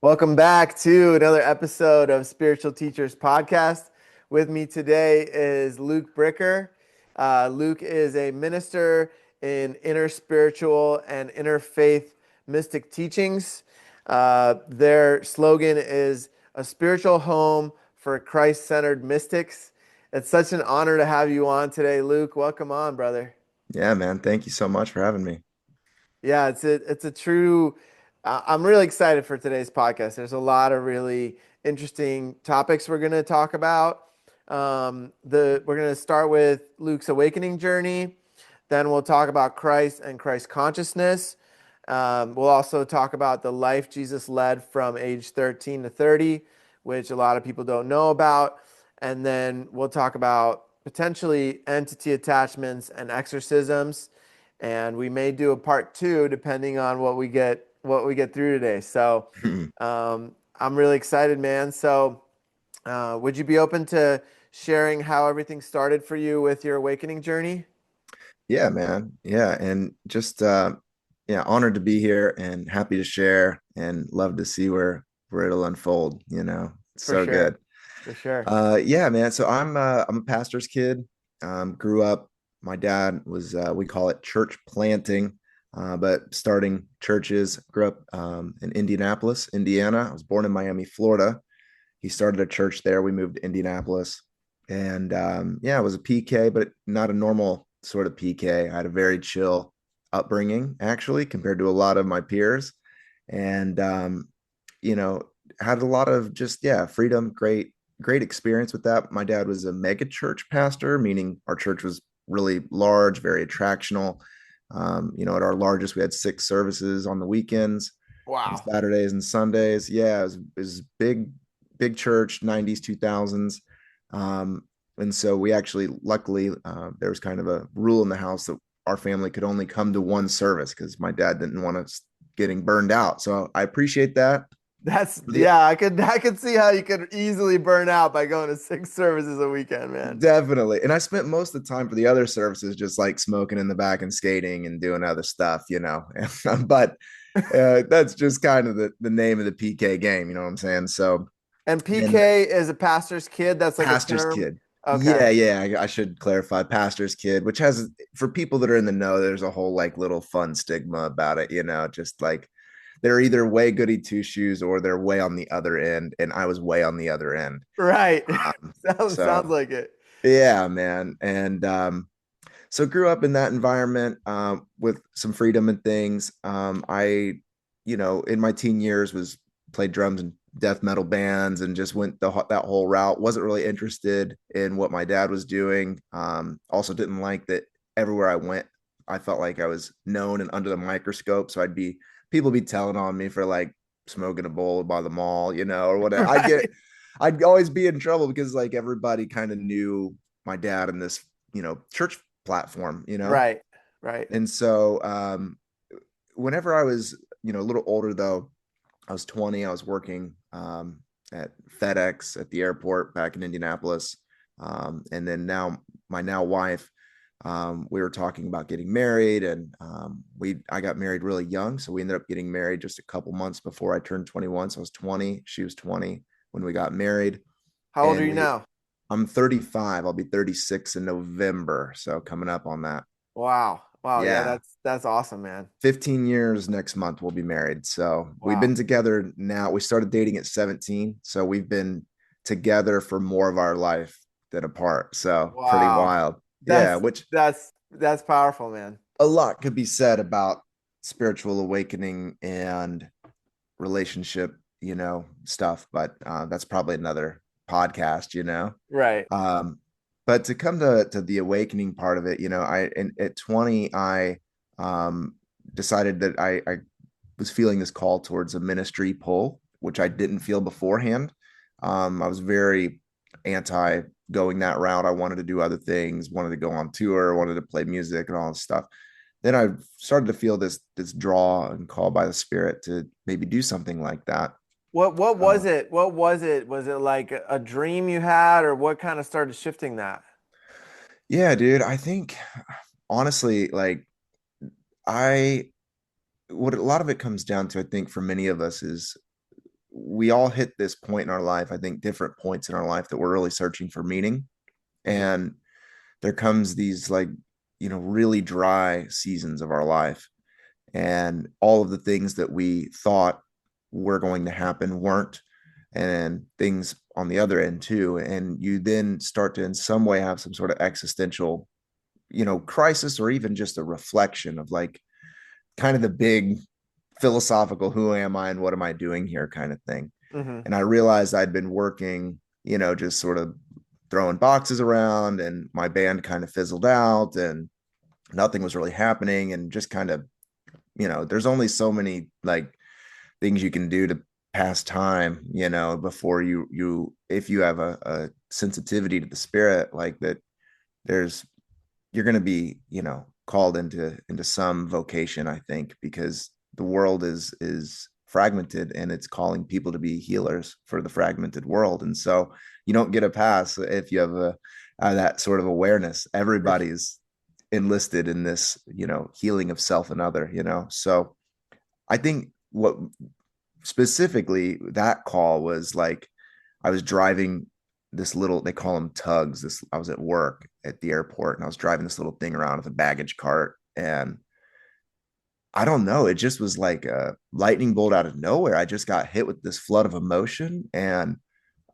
Welcome back to another episode of Spiritual Teachers Podcast. With me today is Luke Bricker. Luke is a minister in inner spiritual and interfaith mystic teachings. Their slogan is a spiritual home for Christ-centered mystics. It's such an honor to have you on today, Luke. Welcome on, brother. Yeah, man. Thank you so much for having me. Yeah, it's a true. I'm really excited for today's podcast. There's a lot of really interesting topics we're going to talk about. We're going to start with Luke's awakening journey. Then we'll talk about Christ and Christ consciousness. We'll also talk about the life Jesus led from age 13 to 30, which a lot of people don't know about. And then we'll talk about potentially entity attachments and exorcisms, and we may do a part two depending on what we get through today. So I'm really excited, man. So would you be open to sharing how everything started for you with your awakening journey? Yeah, man. Yeah, and just yeah, honored to be here and happy to share and love to see where it'll unfold. It's For so sure, good. for sure. Yeah, man. So I'm a pastor's kid. Grew up, my dad was we call it church planting, but starting churches. Grew up in Indianapolis, Indiana. I was born in Miami, Florida. He started a church there. We moved to Indianapolis. And yeah, it was a PK, but not a normal sort of PK. I had a very chill upbringing, actually, compared to a lot of my peers. And, you know, had a lot of just, yeah, freedom, great experience with that. My dad was a mega church pastor, meaning our church was really large, very attractional. At our largest, we had 6 services on the weekends, on Wow. Saturdays and Sundays. Yeah, it was big church, 90s, 2000s. And so we actually, luckily, there was kind of a rule in the house that our family could only come to one service because my dad didn't want us getting burned out. So I appreciate that. That's The, yeah, I could see how you could easily burn out by going to 6 services a weekend, man. Definitely. And I spent most of the time for the other services just like smoking in the back and skating and doing other stuff. But that's just kind of the name of the PK game, you know what I'm saying? So, And and PK is a pastor's kid. That's like a pastor's term. kid. Okay. Yeah. I should clarify pastor's kid, which has, for people that are in the know, there's a whole like little fun stigma about it, just like they're either way goody two shoes or they're way on the other end. And I was way on the other end. Right. Um, Sounds so like it. yeah, man. And so grew up in that environment with some freedom and things. In my teen years was played drums in death metal bands and just went that whole route. Wasn't really interested in what my dad was doing. Also didn't like that everywhere I went, I felt like I was known and under the microscope. So people be telling on me for like smoking a bowl by the mall, or whatever. Right. I'd always be in trouble because like everybody kind of knew my dad in this, church platform. Right. Right. And so whenever I was, a little older though, I was 20, I was working at FedEx at the airport back in Indianapolis. And then now my now wife, we were talking about getting married and I got married really young. So we ended up getting married just a couple months before I turned 21. So I was 20, she was 20 when we got married. How old are And you now? I'm 35. I'll be 36 in November. So coming up on that. Wow. Wow. Yeah, Yeah. that's awesome, man. 15 years next month we'll be married. So we've Wow. been together now. We started dating at 17. So we've been together for more of our life than apart. So pretty Wow. wild. Yeah, That's which that's powerful, man. a lot could be said about spiritual awakening and relationship stuff, but that's probably another podcast. Right. But to come to the awakening part of it, at 20, I um, decided that I was feeling this call towards a ministry pull, which I didn't feel beforehand. I was very anti going that route. I wanted to do other things, wanted to go on tour, wanted to play music and all this stuff. Then I started to feel this draw and call by the spirit to maybe do something like that. What Uh, was it? What was it? Was it like a dream you had, or what kind of started shifting that? yeah, dude, I think honestly, like I what a lot of it comes down to, I think, for many of us is we all hit this point in our life, I think different points in our life that we're really searching for meaning. Hmm. And there comes these like, really dry seasons of our life. And all of the things that we thought were going to happen weren't. And things on the other end too. And you then start to in some way have some sort of existential, crisis, or even just a reflection of like kind of the big philosophical who am I and what am I doing here kind of thing. Hmm. And I realized I'd been working, just sort of throwing boxes around, and my band kind of fizzled out and nothing was really happening. And just kind of, there's only so many like things you can do to pass time, before if you have a sensitivity to the spirit like that, there's you're going to be, called into some vocation, I think, because the world is fragmented, and it's calling people to be healers for the fragmented world. And so you don't get a pass if you have that sort of awareness. Everybody's enlisted in this, healing of self and other, so I think what specifically that call was like, I was driving this little, they call them tugs. I was at work at the airport, and I was driving this little thing around with a baggage cart. And I don't know, it just was like a lightning bolt out of nowhere. I just got hit with this flood of emotion. And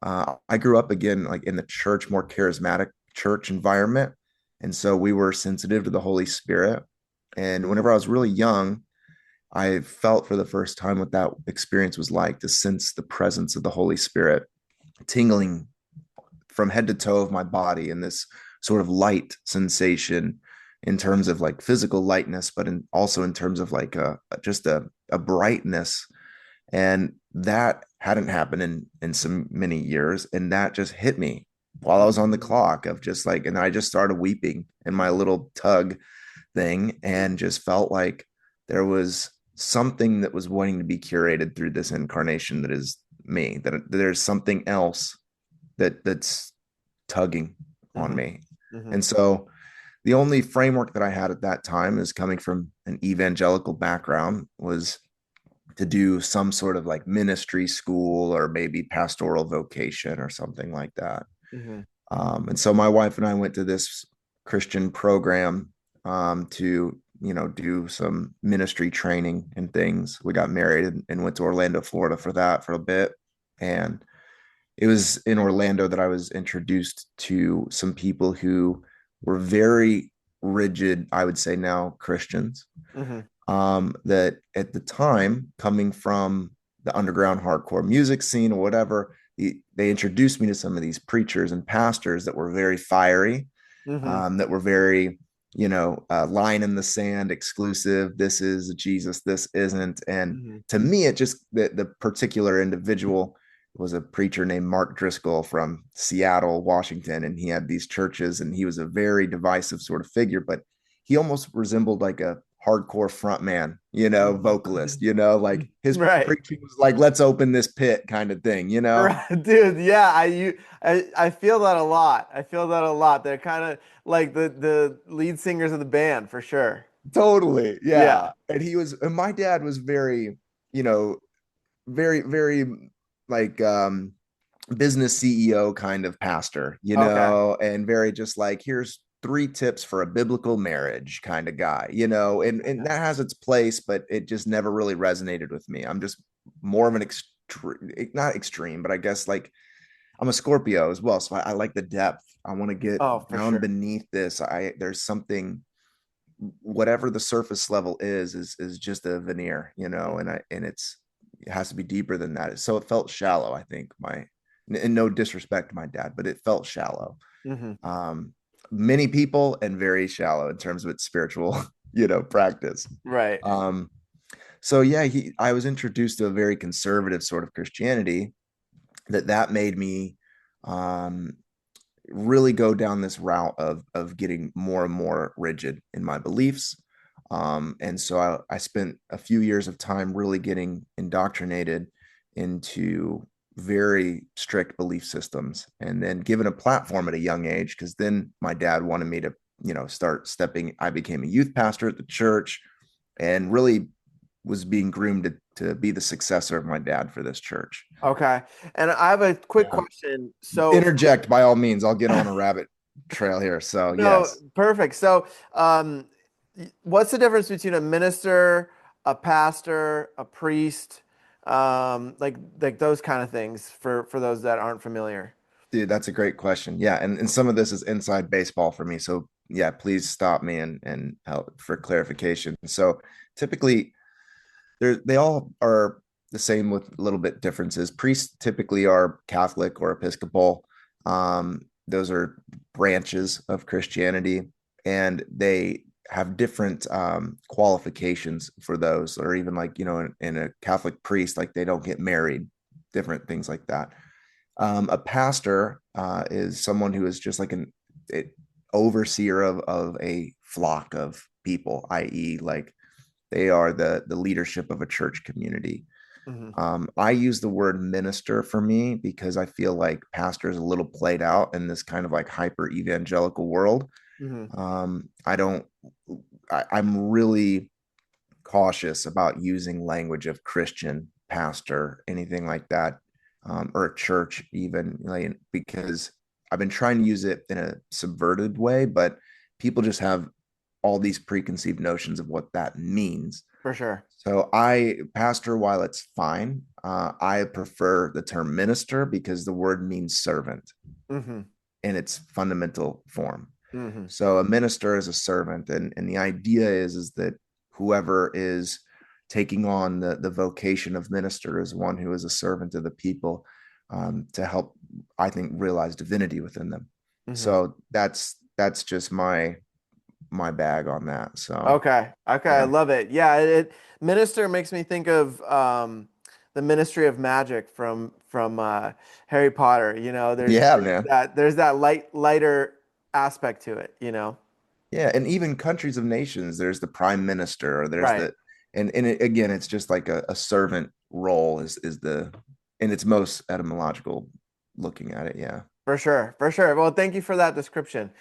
I grew up again, like in the church, more charismatic church environment. And so we were sensitive to the Holy Spirit. And whenever I was really young, I felt for the first time what that experience was like, to sense the presence of the Holy Spirit tingling from head to toe of my body, and this sort of light sensation in terms of like physical lightness, but also in terms of like just a brightness. And that hadn't happened in some many years. And that just hit me while I was on the Hmm. clock of just like, and I just started weeping in my little tug thing, and just felt like there was something that was wanting to be curated through this incarnation that is me, that there's something else that's tugging on Hmm. me. Hmm. And so the only framework that I had at that time, is coming from an evangelical background, was to do some sort of like ministry school or maybe pastoral vocation or something like that. Hmm. And so my wife and I went to this Christian program, to, do some ministry training and things. We got married and went to Orlando, Florida for that for a bit. And it was in Orlando that I was introduced to some people who were very rigid, I would say now Christians, Hmm. that at the time, coming from the underground hardcore music scene or whatever, they introduced me to some of these preachers and pastors that were very fiery, Hmm. that were very, line in the sand, exclusive. This is Jesus, this isn't. And Hmm. to me, it just, the particular individual was a preacher named Mark Driscoll from Seattle, Washington. And he had these churches, and he was a very divisive sort of figure, but he almost resembled like a hardcore front man, vocalist, like his Right. preaching was like, let's open this pit kind of thing. Right, dude. Yeah, I feel that a lot. I feel that a lot. They're kind of like the lead singers of the band for sure. Totally. Yeah. Yeah. And my dad was very, you know, very, very like business CEO kind of pastor, Okay. and very just like, here's three tips for a biblical marriage kind of guy, and Okay. that has its place, but it just never really resonated with me. I'm just more of an extreme, not extreme, but I guess like I'm a Scorpio as well. So I like the depth. I want to get Oh, for down sure. beneath this. There's something, whatever the surface level is just a veneer, Hmm. and it has to be deeper than that. So it felt shallow, I think. And no disrespect to my dad, but it felt shallow. Hmm. Um, Many people, and very shallow in terms of its spiritual, practice. Right. Um, so yeah, I was introduced to a very conservative sort of Christianity that made me, um, really go down this route of getting more and more rigid in my beliefs. And so I spent a few years of time really getting indoctrinated into very strict belief systems, and then given a platform at a young age, because then my dad wanted me to, start stepping. I became a youth pastor at the church, and really was being groomed to be the successor of my dad for this church. Okay. And I have a quick Yeah. question. So, Interject by all means. I'll get on a rabbit trail here. So no, yes. perfect. So, what's the difference between a minister, a pastor, a priest, like those kind of things for those that aren't familiar? Dude, that's a great question. Yeah, and some of this is inside baseball for me. So yeah, please stop me and help for clarification. So typically they all are the same with a little bit differences. Priests typically are Catholic or Episcopal. Those are branches of Christianity, and they have different qualifications for those, or even like, in a Catholic priest, like they don't get married, different things like that. A pastor is someone who is just like an overseer of a flock of people, i.e., like they are the leadership of a church community. Hmm. I use the word minister for me because I feel like pastor is a little played out in this kind of like hyper evangelical world. Hmm. I don't, I'm really cautious about using language of Christian pastor, anything like that, or a church, even like, because I've been trying to use it in a subverted way, but people just have all these preconceived notions of what that means. For sure. So pastor, while it's fine, I prefer the term minister because the word means servant Hmm. in its fundamental form. Hmm. So a minister is a servant, and the idea is that whoever is taking on the vocation of minister is one who is a servant of the people, to help, I think, realize divinity within them. Hmm. So that's just my bag on that. So Okay. Okay. I yeah, love it. Yeah. Minister makes me think of the Ministry of Magic from Harry Potter. yeah, man. There's that lighter aspect to it. Yeah, and even countries of nations, there's the prime minister, or there's Right. the, and again, it's just like a servant role is the, in its most etymological looking at it. Yeah, For sure. For sure. Well, thank you for that description.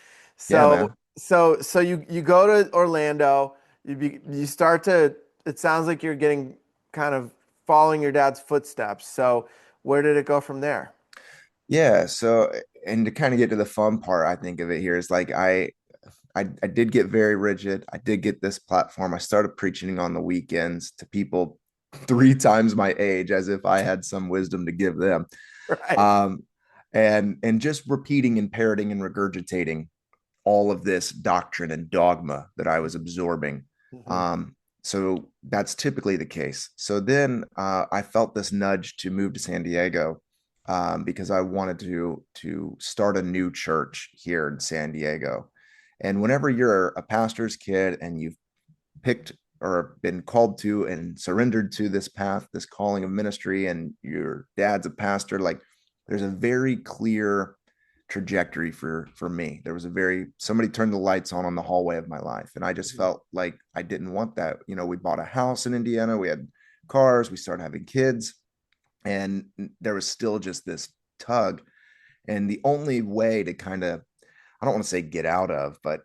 yeah, So man. so you go to Orlando. You start to. It sounds like you're getting kind of following your dad's footsteps. So where did it go from there? Yeah. So, and to kind of get to the fun part, I think of it here is like I did get very rigid. I did get this platform. I started preaching on the weekends to people three times my age, as if I had some wisdom to give them. Right. Um, and just repeating and parroting and regurgitating all of this doctrine and dogma that I was absorbing. Hmm. Um, so that's typically the case. So then I felt this nudge to move to San Diego, because I wanted to start a new church here in San Diego. And whenever you're a pastor's kid and you've picked or been called to and surrendered to this path, this calling of ministry, and your dad's a pastor, like there's a very clear trajectory for me. There was a very, somebody turned the lights on the hallway of my life, and I just Hmm. felt like I didn't want that. We bought a house in Indiana, we had cars, we started having kids, and there was still just this tug. And the only way to kind of, I don't want to say get out of, but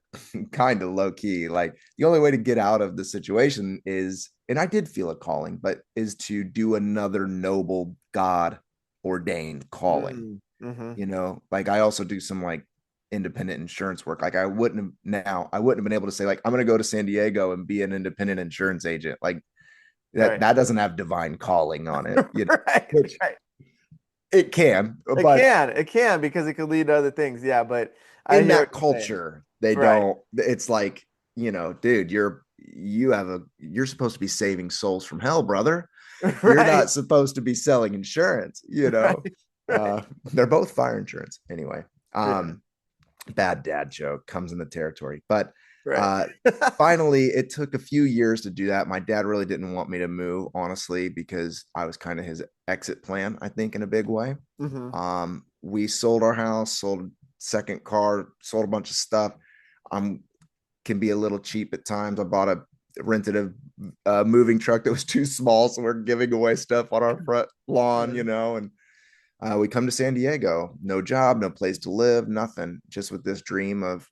kind of low key, like the only way to get out of the situation is, and I did feel a calling, but is to do another noble God ordained calling. Mm-hmm. Like I also do some like independent insurance work. Like I wouldn't have been able to say like, I'm going to go to San Diego and be an independent insurance agent. Like that, Right. that doesn't have divine calling on it, Right. which Right. it can, It but can. It can because it could lead to other things. Yeah, but I in hear what that you're saying. culture, they Right. don't, it's like, dude, you're supposed to be saving souls from hell, brother. You're Right. not supposed to be selling insurance. Right. uh Right. they're both fire insurance anyway. Yeah. Bad dad joke comes in the territory, but Right. uh finally it took a few years to do that. My dad really didn't want me to move, honestly, because I was kind of his exit plan, I think, in a big way. Hmm. We sold our house, sold second car, sold a bunch of stuff. I'm Can be a little cheap at times. I bought a rented a moving truck that was too small, so we're giving away stuff on our front lawn, and we come to San Diego, no job, no place to live, nothing, just with this dream of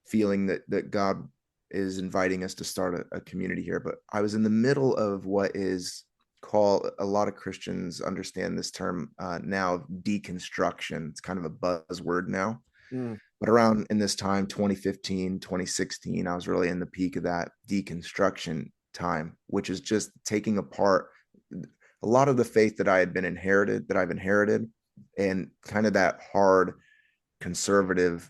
feeling that God is inviting us to start a community here. But I was in the middle of what is called, a lot of Christians understand this term now, deconstruction. It's kind of a buzzword now. Mm, But around in this time, 2015, 2016, I was really in the peak of that deconstruction time, which is just taking apart a lot of the faith that I've inherited, and kind of that hard conservative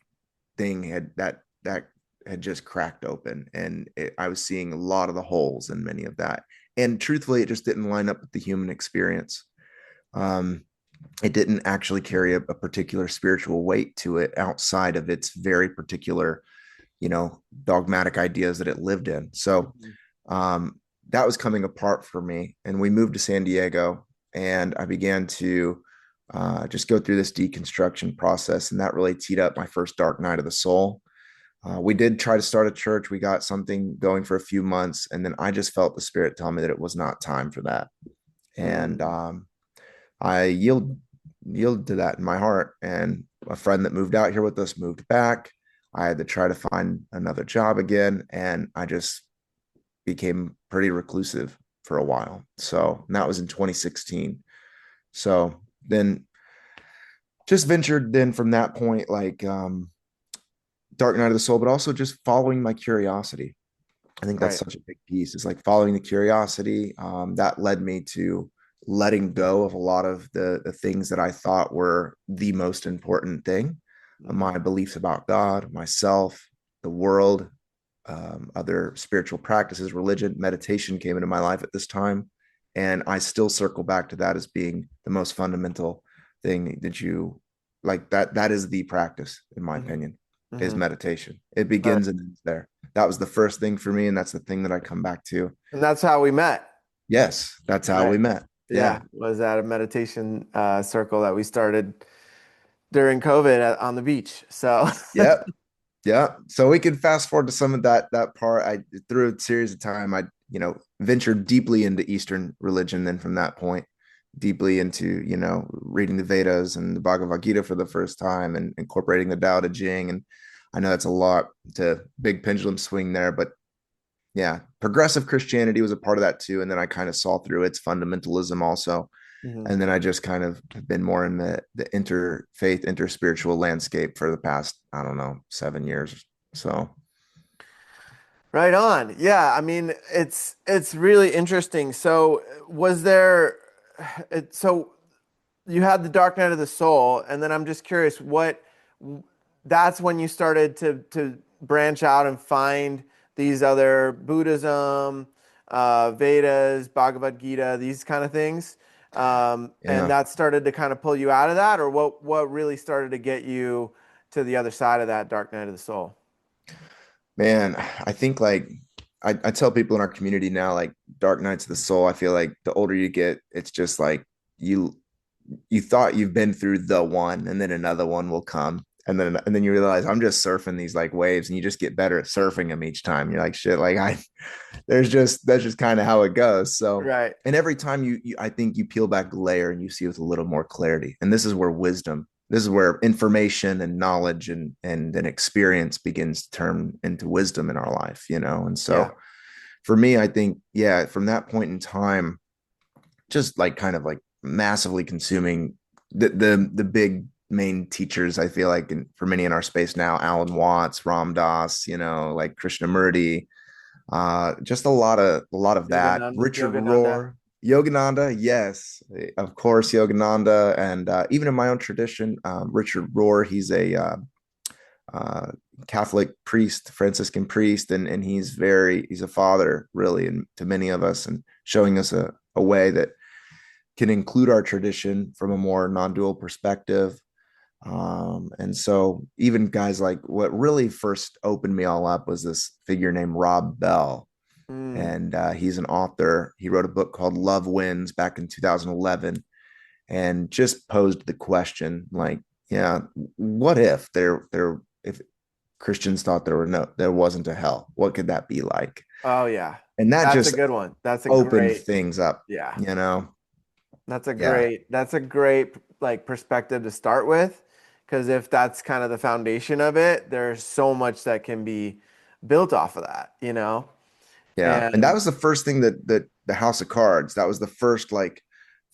thing that had just cracked open, and I was seeing a lot of the holes in many of that. And truthfully, it just didn't line up with the human experience. Um, it didn't actually carry a particular spiritual weight to it outside of its very particular, dogmatic ideas that it lived in. So mhm, um, that was coming apart for me. And we moved to San Diego, and I began to just go through this deconstruction process. And that really teed up my first dark night of the soul. We did try to start a church. We got something going for a few months. And then I just felt the spirit tell me that it was not time for that. And mm, I yielded to that in my heart. And a friend that moved out here with us moved back. I had to try to find another job again, and I just became pretty reclusive for a while. So that was in 2016. So then just ventured then from that point, like Dark Night of the Soul, but also just following my curiosity. I think that's right. such a big piece. Is like following the curiosity. That led me to letting go of a lot of the things that I thought were the most important thing. Mhm, My beliefs about God, myself, the world, other spiritual practices, religion, meditation came into my life at this time. And I still circle back to that as being the most fundamental thing that you like. That is the practice, in my mhm, opinion, is mhm. meditation. It Right. begins and ends there. That was the first thing for me, and that's the thing that I come back to. And that's how we met. Yes, that's how Right. we met. Yeah. Yeah. Was at a meditation circle that we started during COVID on the beach. So, Yep. Yeah. So we could fast forward to some of that part. I through a series of time, I ventured deeply into Eastern religion. Then from that point, deeply into reading the Vedas and the Bhagavad Gita for the first time, and incorporating the Tao Te Ching. And I know that's a lot to big pendulum swing there, but yeah, progressive Christianity was a part of that too. And then I kind of saw through its fundamentalism also. mhm. And then I just kind of have been more in the interfaith, interspiritual landscape for the past, I don't know, 7 years. So Right on. Yeah, I mean, it's really interesting. So, was there so you had the Dark Night of the Soul, and then I'm just curious that's when you started to branch out and find these other Buddhism, Vedas, Bhagavad Gita, these kind of things. And yeah, that started to kind of pull you out of that, or what really started to get you to the other side of that Dark Night of the Soul? man, I think like I tell people in our community now, like dark nights of the soul, I feel like the older you get, it's just like you you thought you've been through the one, and then another one will come. And then you realize I'm just surfing these like waves, and you just get better at surfing them each time. You're like, shit, like that's just kind of how it goes. So, Right. and every time I think you peel back the layer and you see with a little more clarity. And this is where information and knowledge and then experience begins to turn into wisdom in our life. And Yeah. so for me, I think, yeah, from that point in time, just like kind of like massively consuming the big main teachers. I feel like for many in our space now, Alan Watts, Ram Dass, like Krishnamurti, just a lot of that. Richard Yogananda. Rohr, Yogananda, yes, of course, Yogananda, and even in my own tradition, Richard Rohr, he's a uh, Catholic priest, Franciscan priest, and he's a father really, and to many of us, and showing us a way that can include our tradition from a more non-dual perspective. And so even guys like, what really first opened me all up was this figure named Rob Bell. Mm, And he's an author. He wrote a book called Love Wins back in 2011, and just posed the question like, yeah, what if if Christians thought there wasn't a hell? What could that be like? oh yeah. And that That's a just good one. That's a opened great, things up, yeah. you know? Yeah. That's a great like perspective to start with, because if that's kind of the foundation of it, there's so much that can be built off of that, you know? Yeah. And that And was the first thing that the House of Cards, that was the first like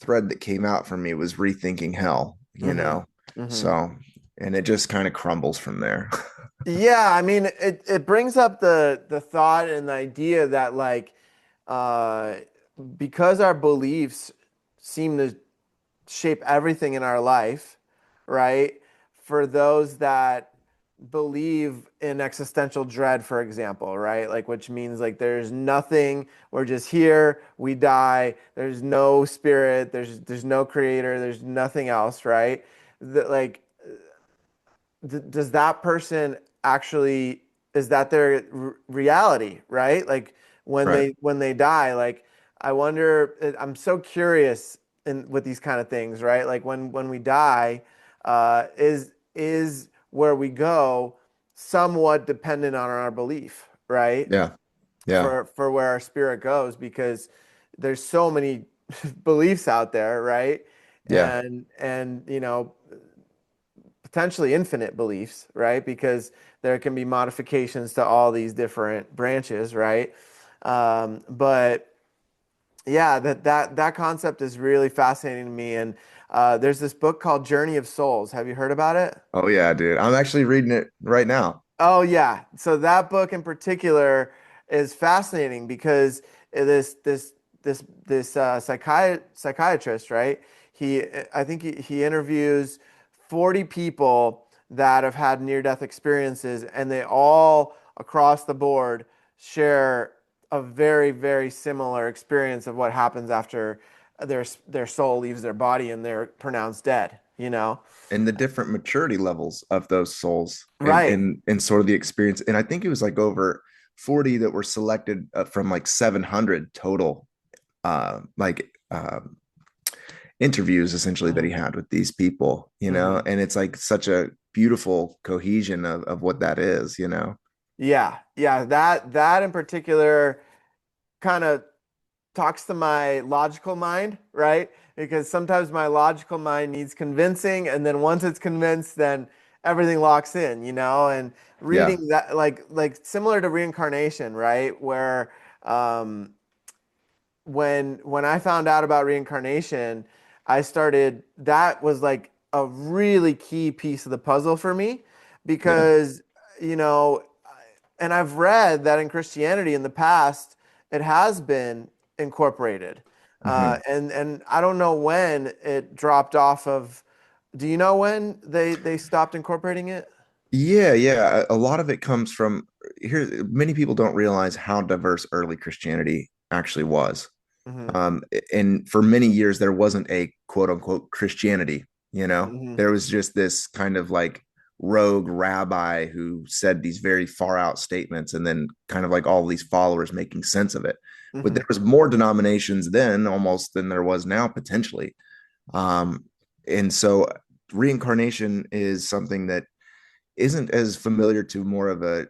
thread that came out for me was rethinking hell, you hmm know. hmm So, and it just kind of crumbles from there. yeah, I mean, it brings up the thought and the idea that like uh, because our beliefs seem to shape everything in our life, right? For those that believe in existential dread, for example, right? Like, which means like there's nothing, we're just here, we die, there's no spirit, there's no creator, there's nothing else, right? That like does that person actually is that their reality, right? Like Right. when they die, like I wonder, I'm so curious in with these kind of things, right? Like when we die, is where we go somewhat dependent on our belief, right? Yeah. Yeah. For where our spirit goes, because there's so many beliefs out there, right? Yeah. And you know, potentially infinite beliefs, right? Because there can be modifications to all these different branches, right? But yeah, that concept is really fascinating to me. And there's this book called Journey of Souls. Have you heard about it? Oh yeah, dude. I'm actually reading it right now. Oh yeah. So that book in particular is fascinating because this psychiatrist, right? I think he interviews 40 people that have had near-death experiences, and they all across the board share a very, very similar experience of what happens after their soul leaves their body and they're pronounced dead, you know? And the different maturity levels of those souls Right. and sort of the experience. And I think it was like over 40 that were selected from like 700 total like interviews essentially that he hmm had with these people, you know, hmm and it's like such a beautiful cohesion of what that is, you know. Yeah, yeah, that in particular kind of talks to my logical mind, right? Because sometimes my logical mind needs convincing, and then once it's convinced, then everything locks in, you know? And Yeah. reading that, like similar to reincarnation, right? Where when I found out about reincarnation, I started that was like a really key piece of the puzzle for me Yeah. because you know, and I've read that in Christianity in the past it has been incorporated. hmm And I don't know when it dropped off of. Do you know when they stopped incorporating it? Yeah, yeah. A lot of it comes from here. Many people don't realize how diverse early Christianity actually was. hmm And for many years, there wasn't a quote unquote Christianity, you know, hmm there was just this kind of like rogue rabbi who said these very far out statements and then kind of like all these followers making sense of it. But there hmm was more denominations then almost than there was now potentially. Um, and so reincarnation is something that isn't as familiar to more of a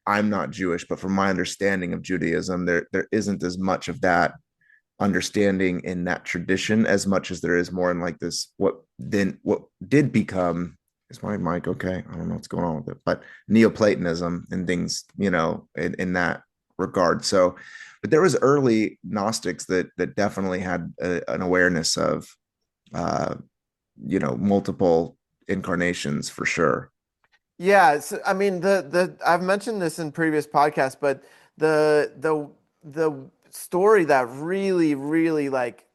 I'm not Jewish, but from my understanding of Judaism, there isn't as much of that understanding in that tradition as much as there is more in like this what did become is my mic okay? I don't know what's going on with it, but Neoplatonism and things, you know, in that regard. So, but there was early Gnostics that definitely had an awareness of uh, you know, multiple incarnations for sure. Yeah, so, I mean the I've mentioned this in previous podcasts, but the story that really like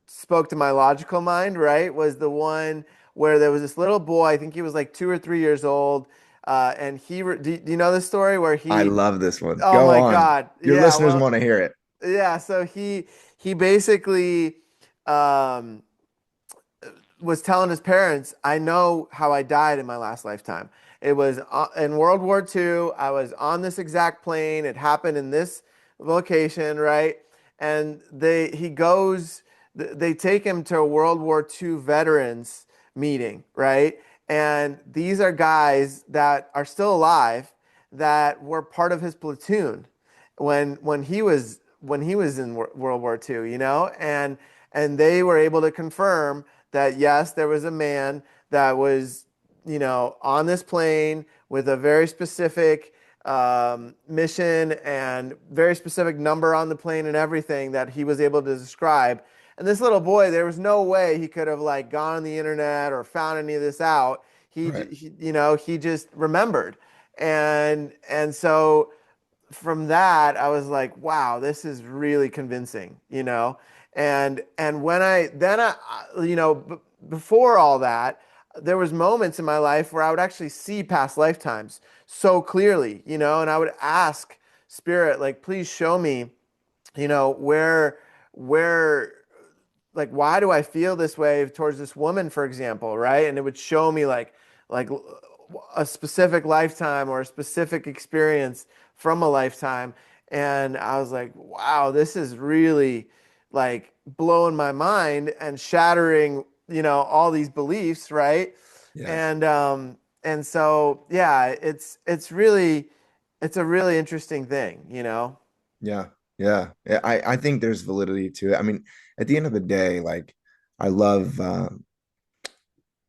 spoke to my logical mind, right, was the one where there was this little boy, I think he was like 2 or 3 years old, and do you know this story where I he, love this one. oh Go my on. God, Your yeah, listeners well, want to hear it. yeah, so he basically um was telling his parents, I know how I died in my last lifetime. It was in World War II. I was on this exact plane. It happened in this location, right? And they take him to a World War II veterans meeting, right? And these are guys that are still alive that were part of his platoon when he was in World War II, you know, and they were able to confirm that yes, there was a man that was, you know, on this plane with a very specific mission and very specific number on the plane and everything that he was able to describe. And this little boy, there was no way he could have like gone on the internet or found any of this out. Right. He just remembered. And so from that, I was like, wow, this is really convincing, you know? And when I, then I, you know, before all that, there was moments in my life where I would actually see past lifetimes so clearly, you know, and I would ask Spirit, like, please show me, you know, where like why do I feel this way towards this woman, for example, right? And it would show me like a specific lifetime or a specific experience from a lifetime. And I was like, wow, this is really like blowing my mind and shattering, you know, all these beliefs, right? Yeah. And so yeah, it's a really interesting thing, you know? Yeah. Yeah. Yeah, I think there's validity to it. I mean, at the end of the day, like I love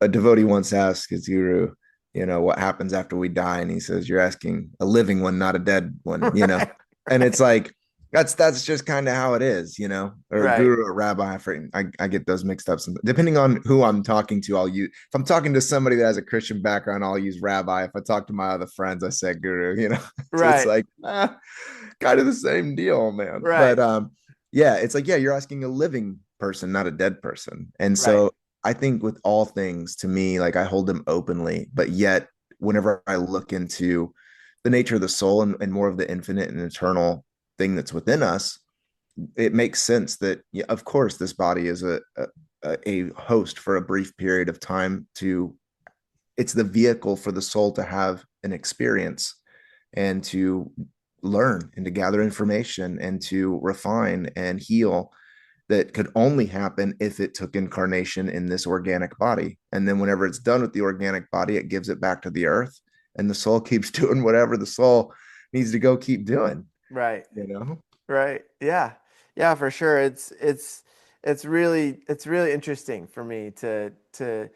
a devotee once asked his guru, what happens after we die? And he says, you're asking a living one, not a dead one. Right. And it's like that's just kind of how it is. Or a Right. guru or rabbi. I get those mixed up. Depending on who I'm talking to, I'll use if I'm talking to somebody that has a Christian background, I'll use rabbi. If I talk to my other friends, I say guru. So it's Right. like kind of the same deal, man. But Right. yeah, it's like, yeah, you're asking a living person, not a dead person. And Right. so I think with all things, to me, like I hold them openly, but yet whenever I look into the nature of the soul and more of the infinite and eternal thing that's within us, it makes sense that, yeah, of course, this body is a host for a brief period of time. It's the vehicle for the soul to have an experience and to learn and to gather information and to refine and heal, that could only happen if it took incarnation in this organic body. And then whenever it's done with the organic body, it gives it back to the earth, and the soul keeps doing whatever the soul needs to go keep doing, Right. you know? Right. Yeah. Yeah, for sure. It's really interesting for me to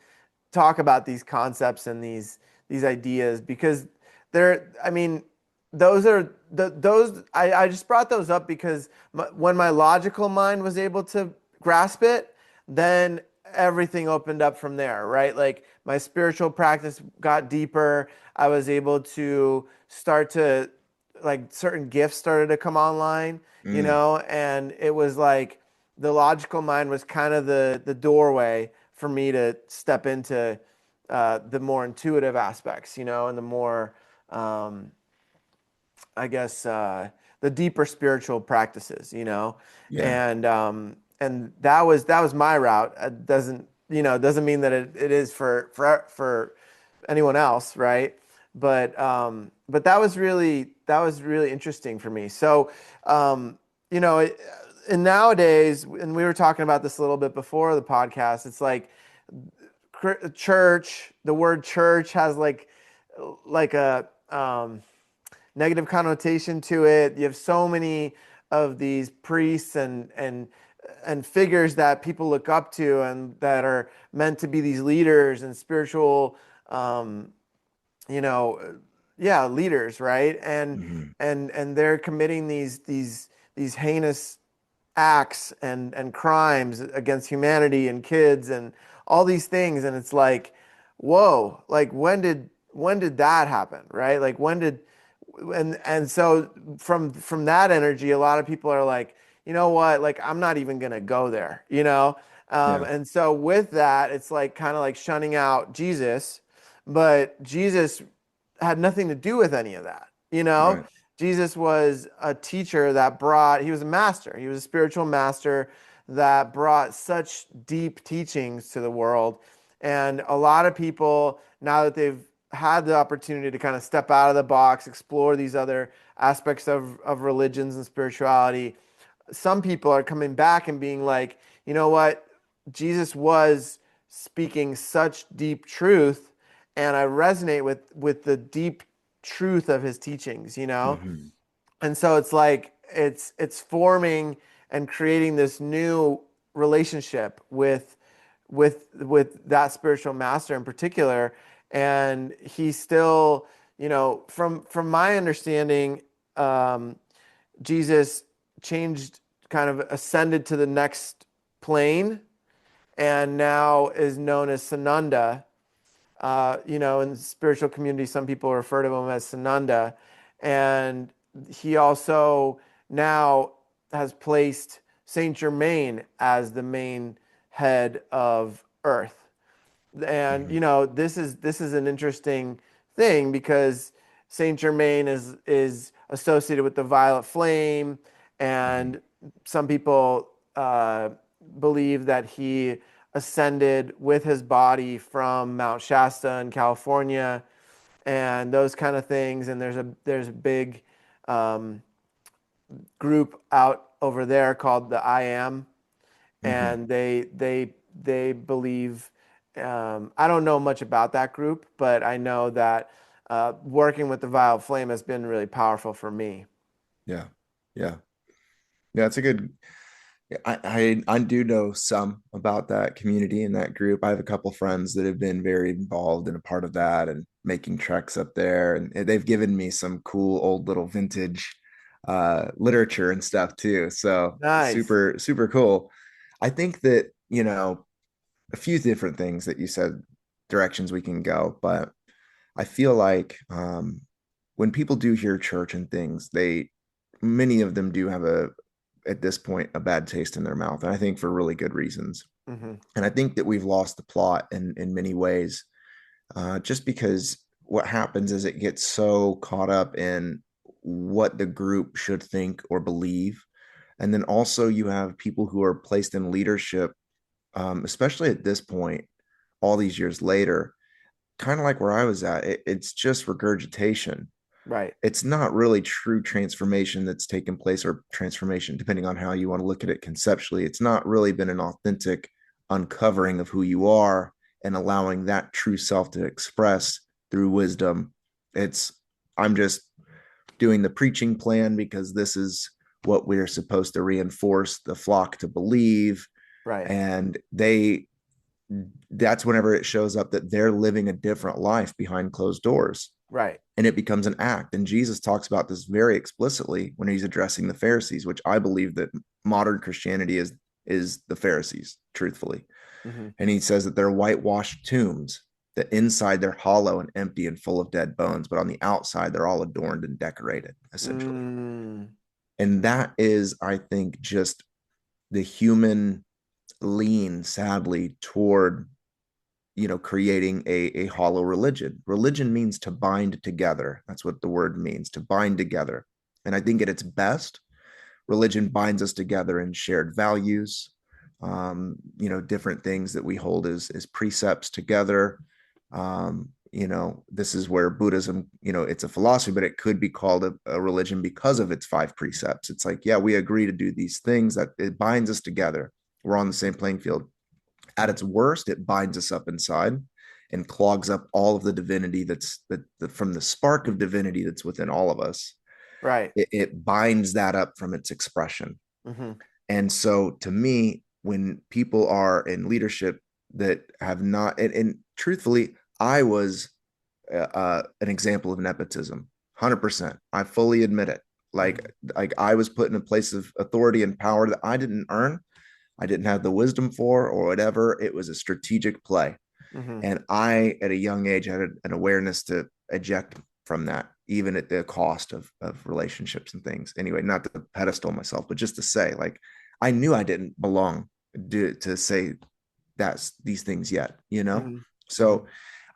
talk about these concepts and these ideas because I mean those I just brought those up because when my logical mind was able to grasp it, then everything opened up from there, right? Like my spiritual practice got deeper. I was able to start to like certain gifts started to come online, you Mm, know, and it was like the logical mind was kind of the doorway for me to step into the more intuitive aspects, you know, and the more um, I guess the deeper spiritual practices, you know, yeah, and that was my route. It doesn't mean that it is for anyone else, right? But that was really interesting for me. So you know, and nowadays, and we were talking about this a little bit before the podcast. It's like church. The word church has like a negative connotation to it. You have so many of these priests and figures that people look up to and that are meant to be these leaders and spiritual, um, you know, yeah, leaders, right? And mhm, and they're committing these heinous acts and crimes against humanity and kids and all these things. And it's like, whoa, like when did that happen, right? Like when did and so from that energy, a lot of people are like, you know what, like I'm not even gonna go there, you know. yeah, And so with that, it's like kind of like shunning out Jesus, but Jesus had nothing to do with any of that, you know. right, Jesus was a teacher that he was a master, he was a spiritual master that brought such deep teachings to the world. And a lot of people, now that they've had the opportunity to kind of step out of the box, explore these other aspects of religions and spirituality, some people are coming back and being like, you know what? Jesus was speaking such deep truth, and I resonate with the deep truth of his teachings, you know? mhm, And so it's like it's forming and creating this new relationship with that spiritual master in particular, and he still from my understanding, um, Jesus changed, kind of ascended to the next plane, and now is known as Sananda. In the spiritual community, some people refer to him as Sananda. And he also now has placed Saint Germain as the main head of Earth. And Mhm. this is an interesting thing because Saint Germain is associated with the violet flame, Mhm. and some people believe that he ascended with his body from Mount Shasta in California, and those kind of things. And there's a big um, group out over there called the I Am, Mhm. and they believe. I don't know much about that group, but I know that working with the Violet Flame has been really powerful for me. Yeah. Yeah. Yeah, it's a good. I do know some about that community and that group. I have a couple friends that have been very involved and a part of that and making treks up there, and they've given me some cool old little vintage literature and stuff too. So Nice. super super cool. I think that a few different things that you said, directions we can go, but I feel like when people do hear church and things, many of them do have at this point, a bad taste in their mouth. And I think for really good reasons. Hmm. And I think that we've lost the plot in many ways, just because what happens is it gets so caught up in what the group should think or believe. And then also you have people who are placed in leadership, especially at this point, all these years later, kind of like where I was at, it's just regurgitation. Right. It's not really true transformation that's taken place, or transformation, depending on how you want to look at it conceptually. It's not really been an authentic uncovering of who you are and allowing that true self to express through wisdom. It's, I'm just doing the preaching plan because this is what we're supposed to reinforce the flock to believe. Right. And that's whenever it shows up that they're living a different life behind closed doors, Right. and it becomes an act. And Jesus talks about this very explicitly when he's addressing the Pharisees, which I believe that modern Christianity is the Pharisees, truthfully. Hmm. And he says that they're whitewashed tombs, that inside they're hollow and empty and full of dead bones, but on the outside they're all adorned and decorated, essentially. Mm. And that is, I think, just the human lean, sadly, toward creating a hollow religion means to bind together. That's what the word means, to bind together. And I think at its best, religion binds us together in shared values, different things that we hold as precepts together. This is where Buddhism, it's a philosophy, but it could be called a religion because of its five precepts. It's like, yeah, we agree to do these things, that it binds us together. We're on the same playing field. At its worst, it binds us up inside and clogs up all of the divinity from the spark of divinity that's within all of us. Right. It binds that up from its expression. Hmm. And so to me, when people are in leadership that have not, and truthfully, I was an example of nepotism, 100%. I fully admit it. Hmm. Like I was put in a place of authority and power that I didn't earn. I didn't have the wisdom for, or whatever. It was a strategic play. Hmm. And I, at a young age, had an awareness to eject from that, even at the cost of relationships and things. Anyway, not to pedestal myself, but just to say, like, I knew I didn't belong to say that's these things yet. Hmm. Hmm. So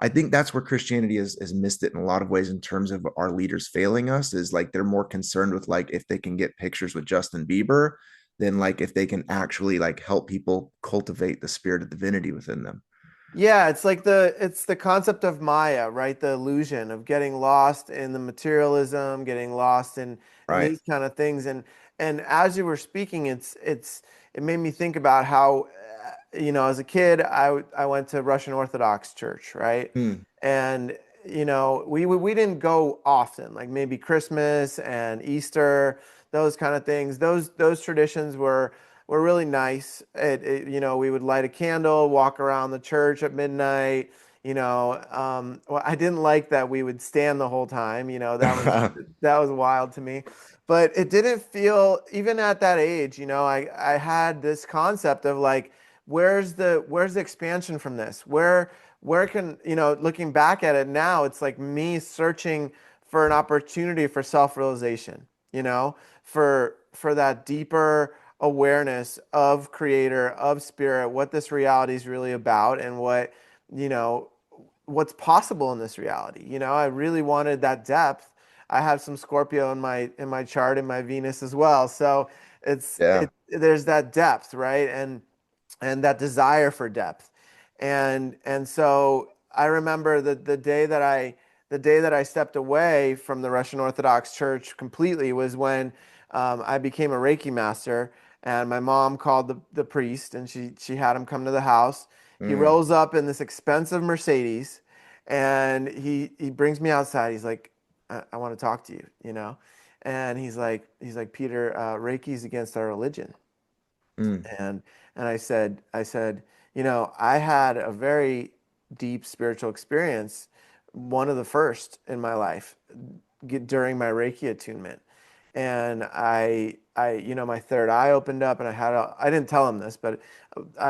I think that's where Christianity has missed it in a lot of ways, in terms of our leaders failing us, is like they're more concerned with like if they can get pictures with Justin Bieber than like if they can actually like help people cultivate the spirit of divinity within them. Yeah, it's the concept of Maya, right? The illusion of getting lost in the materialism, getting lost in Right. these kind of things. And as you were speaking, it made me think about how, as a kid, I went to Russian Orthodox church, right? Hmm. And we didn't go often, like maybe Christmas and Easter, those kind of things. Those traditions were really nice. We would light a candle, walk around the church at midnight, Well, I didn't like that we would stand the whole time. That was wild to me. But it didn't feel, even at that age, I had this concept of like, where's the expansion from this? Where can, looking back at it now, it's like me searching for an opportunity for self-realization, for that deeper awareness of creator, of spirit, what this reality is really about, and you know, what's possible in this reality. I really wanted that depth. I have some Scorpio in my chart, in my Venus as well. So Yeah. there's that depth, right? And that desire for depth. And so I remember the day that I stepped away from the Russian Orthodox Church completely was when I became a Reiki master, and my mom called the priest, and she had him come to the house. He Mm, rolls up in this expensive Mercedes, and he brings me outside. He's like, I want to talk to you. And he's like, Peter, Reiki's against our religion. mm, And I said, I had a very deep spiritual experience, one of the first in my life, during my Reiki attunement. And my third eye opened up, and I didn't tell him this, but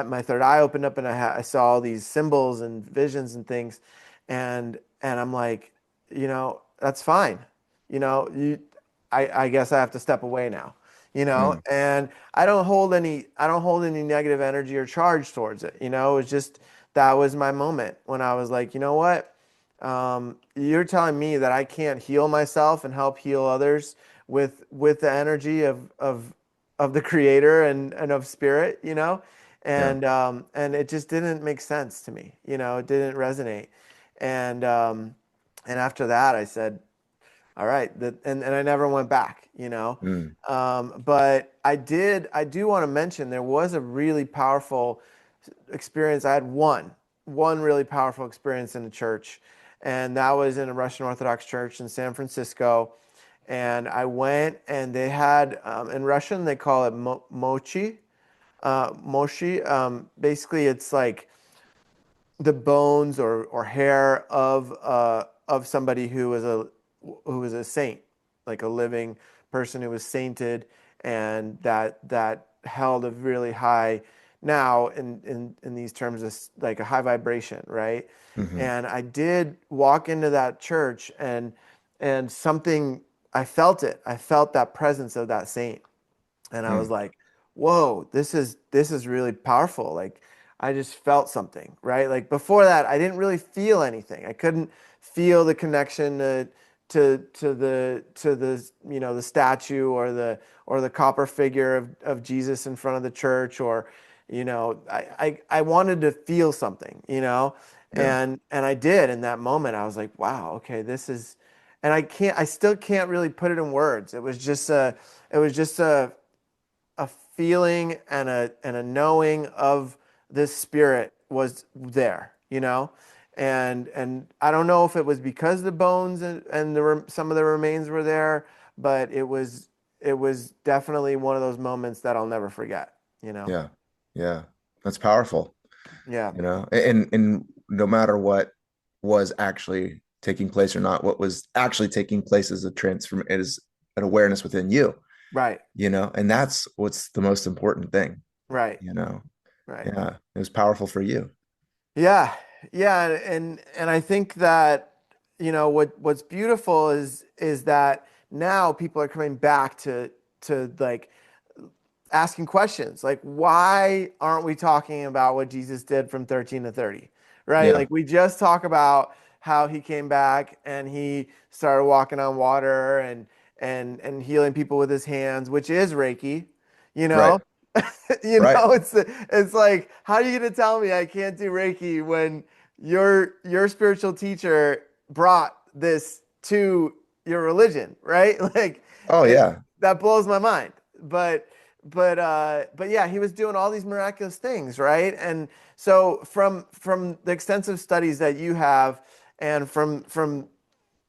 my third eye opened up, and I saw all these symbols and visions and things. And I'm like, that's fine. I guess I have to step away now, mm. and I don't hold any negative energy or charge towards it. It was just, that was my moment when I was like, you know what? You're telling me that I can't heal myself and help heal others with the energy of the creator and of spirit, Yeah. and it just didn't make sense to me. It didn't resonate. And after that I said, all right, and I never went back. Mm, But I do want to mention there was a really powerful experience. I had one really powerful experience in the church, and that was in a Russian Orthodox church in San Francisco. And I went, and they had, in Russian they call it mochi. Basically, it's like the bones or hair of somebody who was a saint, like a living person who was sainted, and that held a really high, now in these terms, is like a high vibration, right? hmm. And I did walk into that church, and something, I felt it. I felt that presence of that saint, and I was Mm, like, whoa, this is really powerful. Like, I just felt something, right? Like, before that, I didn't really feel anything. I couldn't feel the connection to the the statue, or the copper figure of Jesus in front of the church, or I wanted to feel something, yeah. and I did in that moment. I was like, wow, okay, this is, and I still can't really put it in words. It was just a feeling and a knowing of this spirit was there, and I don't know if it was because the bones and some of the remains were there, but it was definitely one of those moments that I'll never forget, Yeah. Yeah. That's powerful, yeah, and no matter what was actually taking place or not, what was actually taking place is a transform is an awareness within you, right, and that's what's the most important thing, right, you know. right. Yeah. It was powerful for you. Yeah, yeah, and I think that what's beautiful is that now people are coming back to like asking questions like, why aren't we talking about what Jesus did from 13 to 30, right? Yeah. Like, we just talk about how he came back and he started walking on water and healing people with his hands, which is Reiki, you Right. know? Right. It's like, how are you going to tell me I can't do Reiki when your spiritual teacher brought this to your religion, right? Like, Oh it, yeah. that blows my mind. But yeah, he was doing all these miraculous things, right? And so from the extensive studies that you have, and from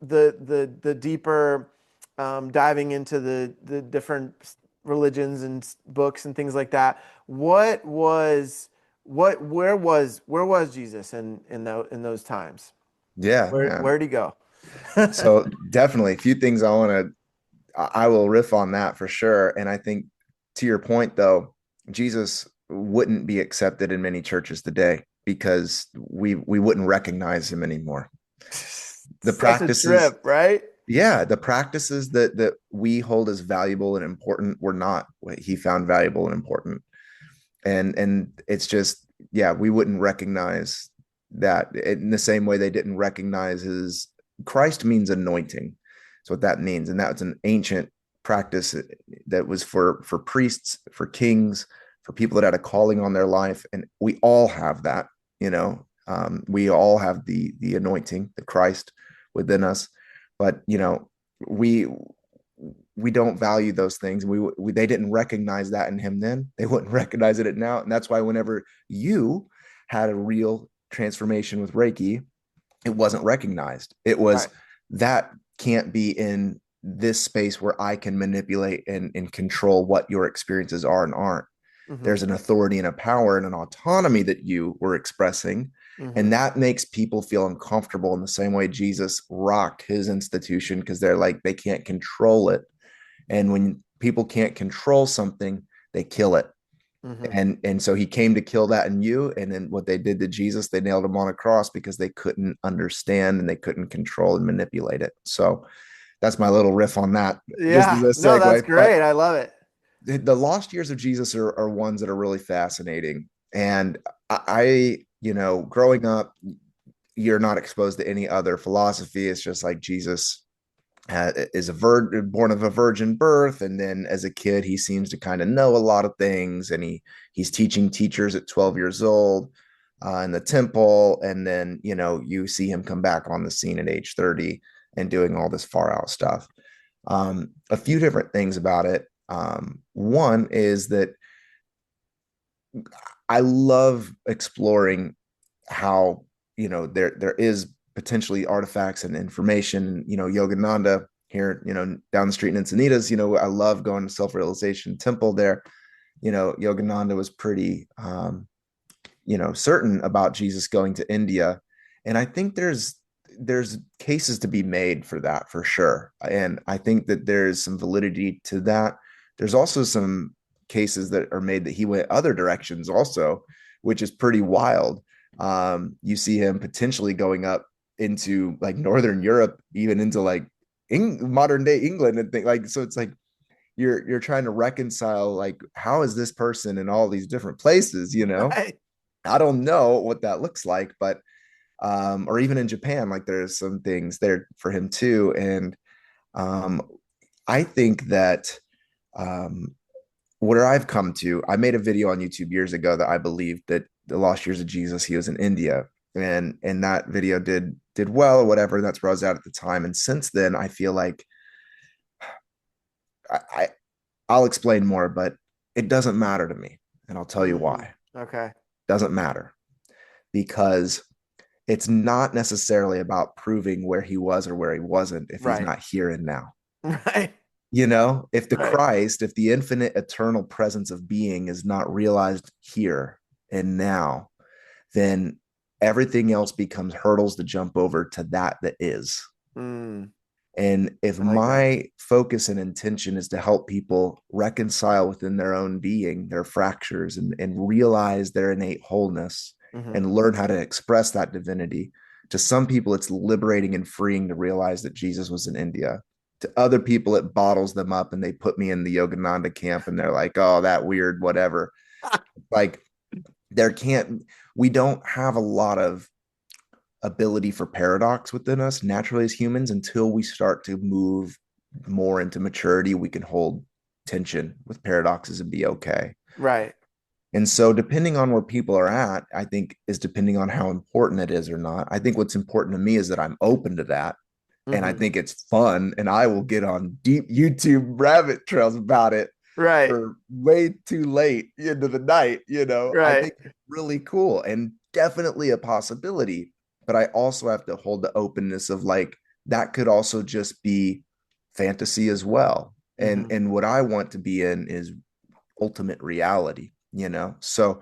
the deeper, diving into the different religions and books and things like that, what was where was Jesus in those times? Yeah, man. Where'd he go? So definitely a few things I will riff on that for sure. And I think to your point though, Jesus wouldn't be accepted in many churches today because we wouldn't recognize him anymore. The Such a practices, trip, right? yeah, the practices that we hold as valuable and important were not what he found valuable and important. And it's just, yeah, we wouldn't recognize that in the same way they didn't recognize his Christ means anointing. That's what that means. And that's an ancient practice that was for priests, for kings, for people that had a calling on their life. And we all have that, you know. We all have the anointing, the Christ within us. But we we don't value those things. They didn't recognize that in him then. They wouldn't recognize it now, and that's why whenever you had a real transformation with Reiki, it wasn't recognized. It was Right. that can't be in this space where I can manipulate and control what your experiences are and aren't. Mm-hmm. There's an authority and a power and an autonomy that you were expressing. Mm-hmm. And that makes people feel uncomfortable in the same way Jesus rocked his institution because they're like, they can't control it. And when people can't control something, they kill it. Mm-hmm. And so he came to kill that in you. And then what they did to Jesus, they nailed him on a cross because they couldn't understand and they couldn't control and manipulate it. So that's my little riff on that, just as Yeah. a No, that's segue. But great. I love it. the lost years of Jesus are ones that are really fascinating. And growing up, you're not exposed to any other philosophy. It's just like Jesus is born of a virgin birth, and then as a kid he seems to kind of know a lot of things, and he's teaching teachers at 12 years old in the temple, and then you see him come back on the scene at age 30 and doing all this far out stuff. A few different things about it. One is that I love exploring how there is potentially artifacts and information. Yogananda here, down the street in Encinitas. I love going to Self-Realization Temple there. Yogananda was pretty certain about Jesus going to India, and I think there's cases to be made for that for sure, and I think that there's some validity to that. There's also some cases that are made that he went other directions also, which is pretty wild. You see him potentially going up into like Northern Europe, even into like modern day England and things like. So it's like you're trying to reconcile, like, how is this person in all these different places? Right. I don't know what that looks like, but or even in Japan, like there's some things there for him too. And um, I think that um, where I've come to, I made a video on YouTube years ago that I believed that the lost years of Jesus, he was in India, and that video did well or whatever. And that's where I was at the time. And since then, I feel like I I'll explain more, but it doesn't matter to me, and I'll tell you Mm, why. okay. Doesn't matter because it's not necessarily about proving where he was or where he wasn't if he's Right. not here and now. Right. If the Right. Christ, if the infinite eternal presence of being is not realized here and now, then everything else becomes hurdles to jump over to that is. Mm, And if I like that. my focus and intention is to help people reconcile within their own being, their fractures, and realize their innate wholeness Hmm. and learn how to express that divinity, to some people, it's liberating and freeing to realize that Jesus was in India. To other people, it bottles them up and they put me in the Yogananda camp and they're like, oh, that weird, whatever. Like, there can't, we don't have a lot of ability for paradox within us naturally as humans until we start to move more into maturity. We can hold tension with paradoxes and be okay. Right. And so, depending on where people are at, I think is depending on how important it is or not. I think what's important to me is that I'm open to that. And I Hmm. think it's fun. And I will get on deep YouTube rabbit trails about it Right. for way too late into the night. I Right. think it's really cool and definitely a possibility. But I also have to hold the openness of like, that could also just be fantasy as well. And Hmm. and what I want to be in is ultimate reality. So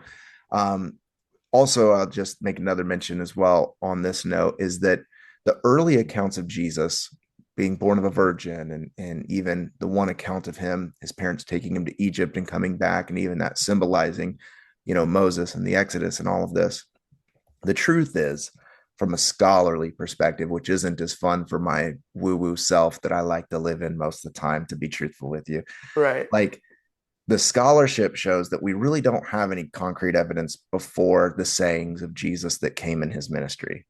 Also, I'll just make another mention as well on this note is that the early accounts of Jesus being born of a virgin, and even the one account of him, his parents taking him to Egypt and coming back, and even that symbolizing, Moses and the Exodus and all of this. The truth is, from a scholarly perspective, which isn't as fun for my woo woo self that I like to live in most of the time, to be truthful with you, Right. like the scholarship shows that we really don't have any concrete evidence before the sayings of Jesus that came in his ministry.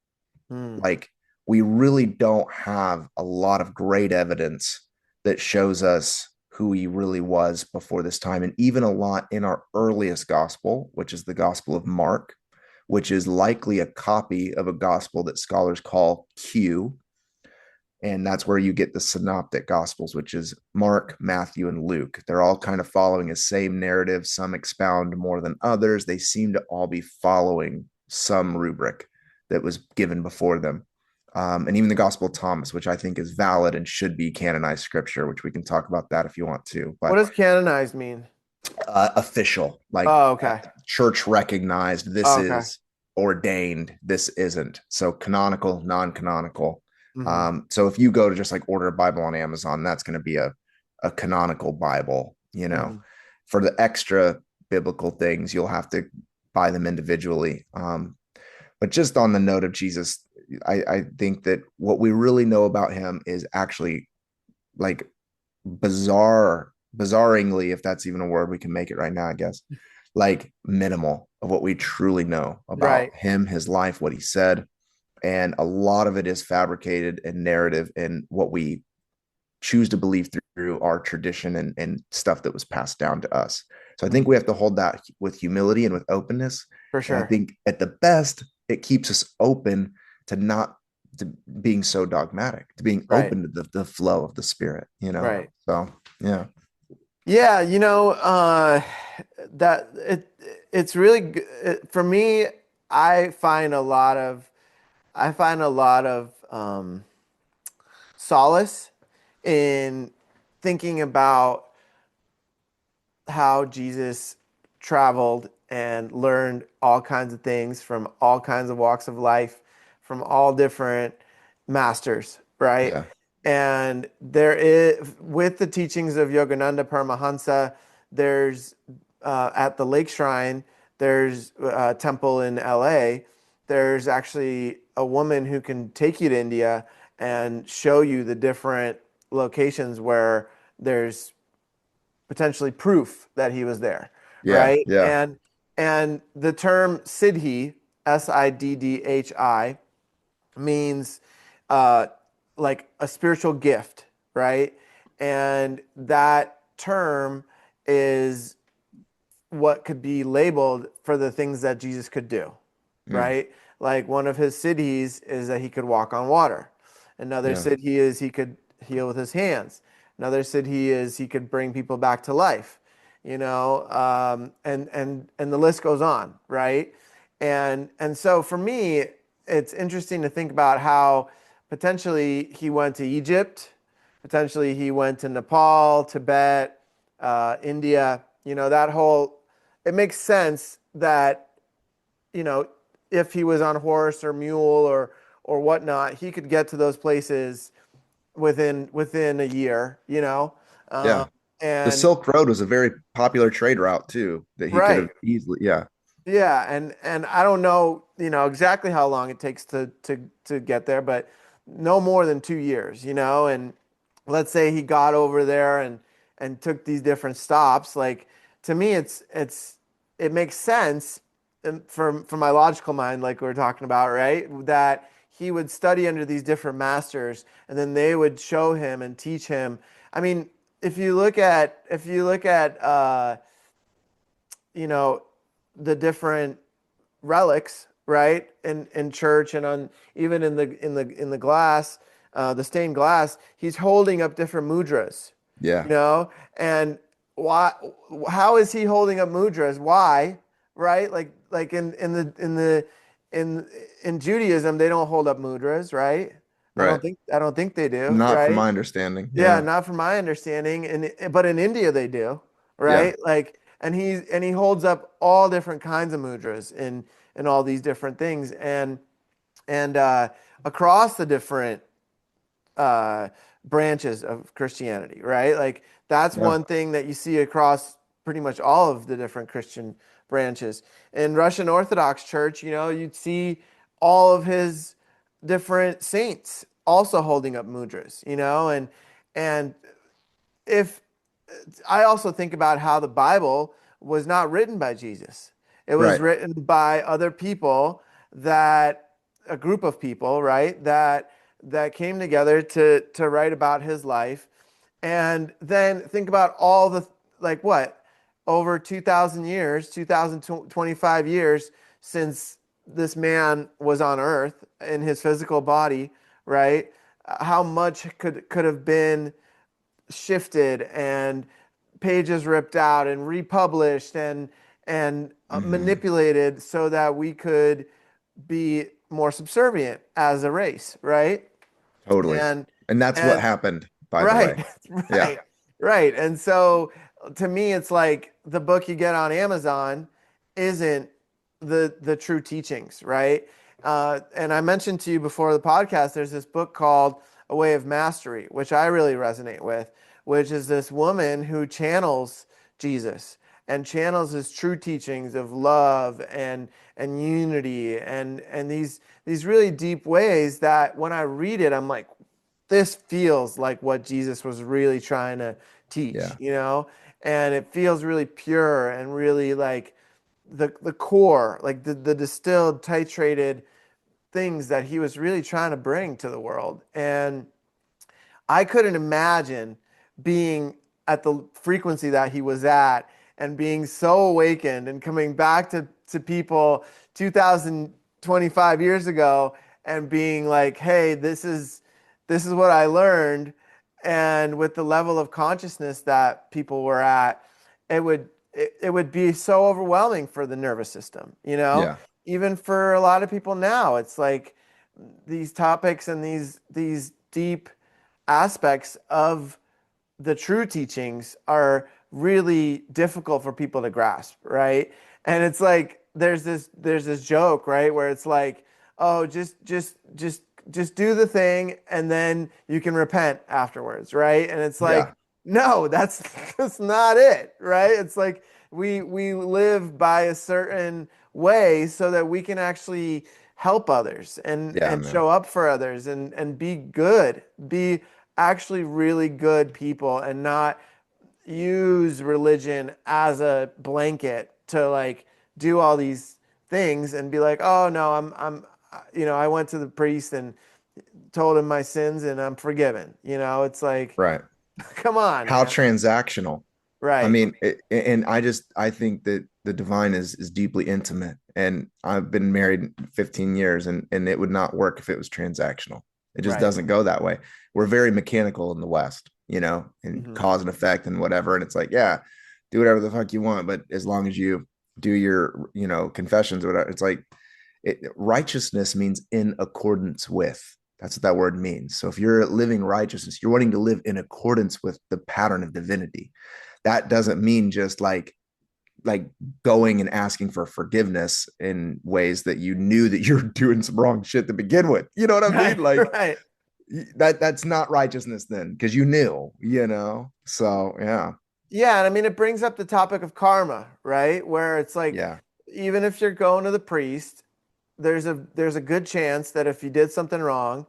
Hmm. Like, we really don't have a lot of great evidence that shows us who he really was before this time. And even a lot in our earliest gospel, which is the Gospel of Mark, which is likely a copy of a gospel that scholars call Q. And that's where you get the synoptic gospels, which is Mark, Matthew, and Luke. They're all kind of following the same narrative. Some expound more than others. They seem to all be following some rubric that was given before them. And even the Gospel of Thomas, which I think is valid and should be canonized scripture, which we can talk about that if you want to. What But does canonized mean? official, like Oh, okay. church recognized, this Oh, okay. is ordained, this isn't. So canonical, non canonical. Hmm. So if you go to just like order a Bible on Amazon, that's going to be a canonical Bible. Hmm. For the extra biblical things, you'll have to buy them individually. But just on the note of Jesus, I think that what we really know about him is actually like bizarringly, if that's even a word, we can make it right now, I guess, like minimal of what we truly know about Right. him, his life, what he said. And a lot of it is fabricated and narrative and what we choose to believe through our tradition and stuff that was passed down to us. So I think we Mhm. have to hold that with humility and with openness. For And I sure. think at the best, it keeps us open to not to being so dogmatic, to being Right. open to the flow of the spirit. Right. So yeah. Yeah, that it's really for me. I find a lot of I find a lot of solace in thinking about how Jesus traveled and learned all kinds of things from all kinds of walks of life, from all different masters, right? Yeah. And there is, with the teachings of Yogananda Paramahansa, there's at the Lake Shrine, there's a temple in LA. There's actually a woman who can take you to India and show you the different locations where there's potentially proof that he was there, Yeah. right? Yeah. And the term Siddhi, Siddhi, means uh, like a spiritual gift, right? And that term is what could be labeled for the things that Jesus could do, Mm, right? Like one of his siddhis is that he could walk on water. Another yeah. siddhi is he could heal with his hands. Another siddhi is he could bring people back to life, and the list goes on, right? And so for me, it's interesting to think about how potentially he went to Egypt, potentially he went to Nepal, Tibet, India. That whole it makes sense that you know if he was on horse or mule or whatnot, he could get to those places within a year. Yeah. Um, The and Silk Road was a very popular trade route too, that he could have right, easily, yeah. yeah, and I don't know exactly how long it takes to get there, but no more than 2 years. And let's say he got over there and took these different stops. Like to me, it makes sense from my logical mind, like we were talking about, right? That he would study under these different masters, and then they would show him and teach him. I mean, if you look at you know the different relics, right? In church and on even in the glass, the stained glass, he's holding up different mudras, Yeah. and why? How is he holding up mudras? Why? Right? Like in in Judaism, they don't hold up mudras, right? Right. I don't think they do, Not from right? my understanding. Yeah, Yeah. not from my understanding, but in India they do, Yeah. right? Like, and he holds up all different kinds of mudras, and all these different things. And across the different uh, branches of Christianity, right? Like that's Yeah. one thing that you see across pretty much all of the different Christian branches. In Russian Orthodox Church, you'd see all of his different saints also holding up mudras, and if I also think about how the Bible was not written by Jesus. It was Right. written by other people that a group of people, right? That came together to write about his life. And then think about all the like what over 2000 years, 2025 years since this man was on earth in his physical body, right? How much could have been shifted and pages ripped out and republished and Hmm. manipulated so that we could be more subservient as a race, right? Totally. And And that's what and happened, by the right, way. Yeah. right, right. And so to me, it's like the book you get on Amazon isn't the true teachings, right? And I mentioned to you before the podcast, there's this book called A Way of Mastery, which I really resonate with, which is this woman who channels Jesus and channels his true teachings of love and unity and these really deep ways that when I read it, I'm like, this feels like what Jesus was really trying to teach, Yeah. and it feels really pure and really like the core, like the distilled, titrated things that he was really trying to bring to the world. And I couldn't imagine being at the frequency that he was at and being so awakened and coming back to people 2025 years ago and being like, hey, this is what I learned. And with the level of consciousness that people were at, it would be so overwhelming for the nervous system, Yeah. even for a lot of people now. It's like these topics and these deep aspects of the true teachings are really difficult for people to grasp, right? And it's like there's this joke, right, where it's like, oh, just do the thing and then you can repent afterwards, right? And it's Yeah. like, no, that's that's not it, right? It's like we live by a certain way so that we can actually help others Yeah, and man. show up for others and be good, be actually really good people and not use religion as a blanket to like do all these things and be like, oh no, I went to the priest and told him my sins and I'm forgiven. It's like, Right. come on, How man. transactional. I Right. mean, and I think that the divine is deeply intimate. And I've been married 15 years and it would not work if it was transactional. It just Right. doesn't go that way. We're very mechanical in the West, and Hmm. cause and effect and whatever. And it's like, yeah, do whatever the fuck you want, but as long as you do your, confessions or whatever, it's like righteousness means in accordance with. That's what that word means. So if you're living righteousness, you're wanting to live in accordance with the pattern of divinity. That doesn't mean just like going and asking for forgiveness in ways that you knew that you're doing some wrong shit to begin with. You know what I mean? Right. Like Right. that's not righteousness then because you knew. So yeah. Yeah, and I mean it brings up the topic of karma, right? Where it's like Yeah. even if you're going to the priest, there's a good chance that if you did something wrong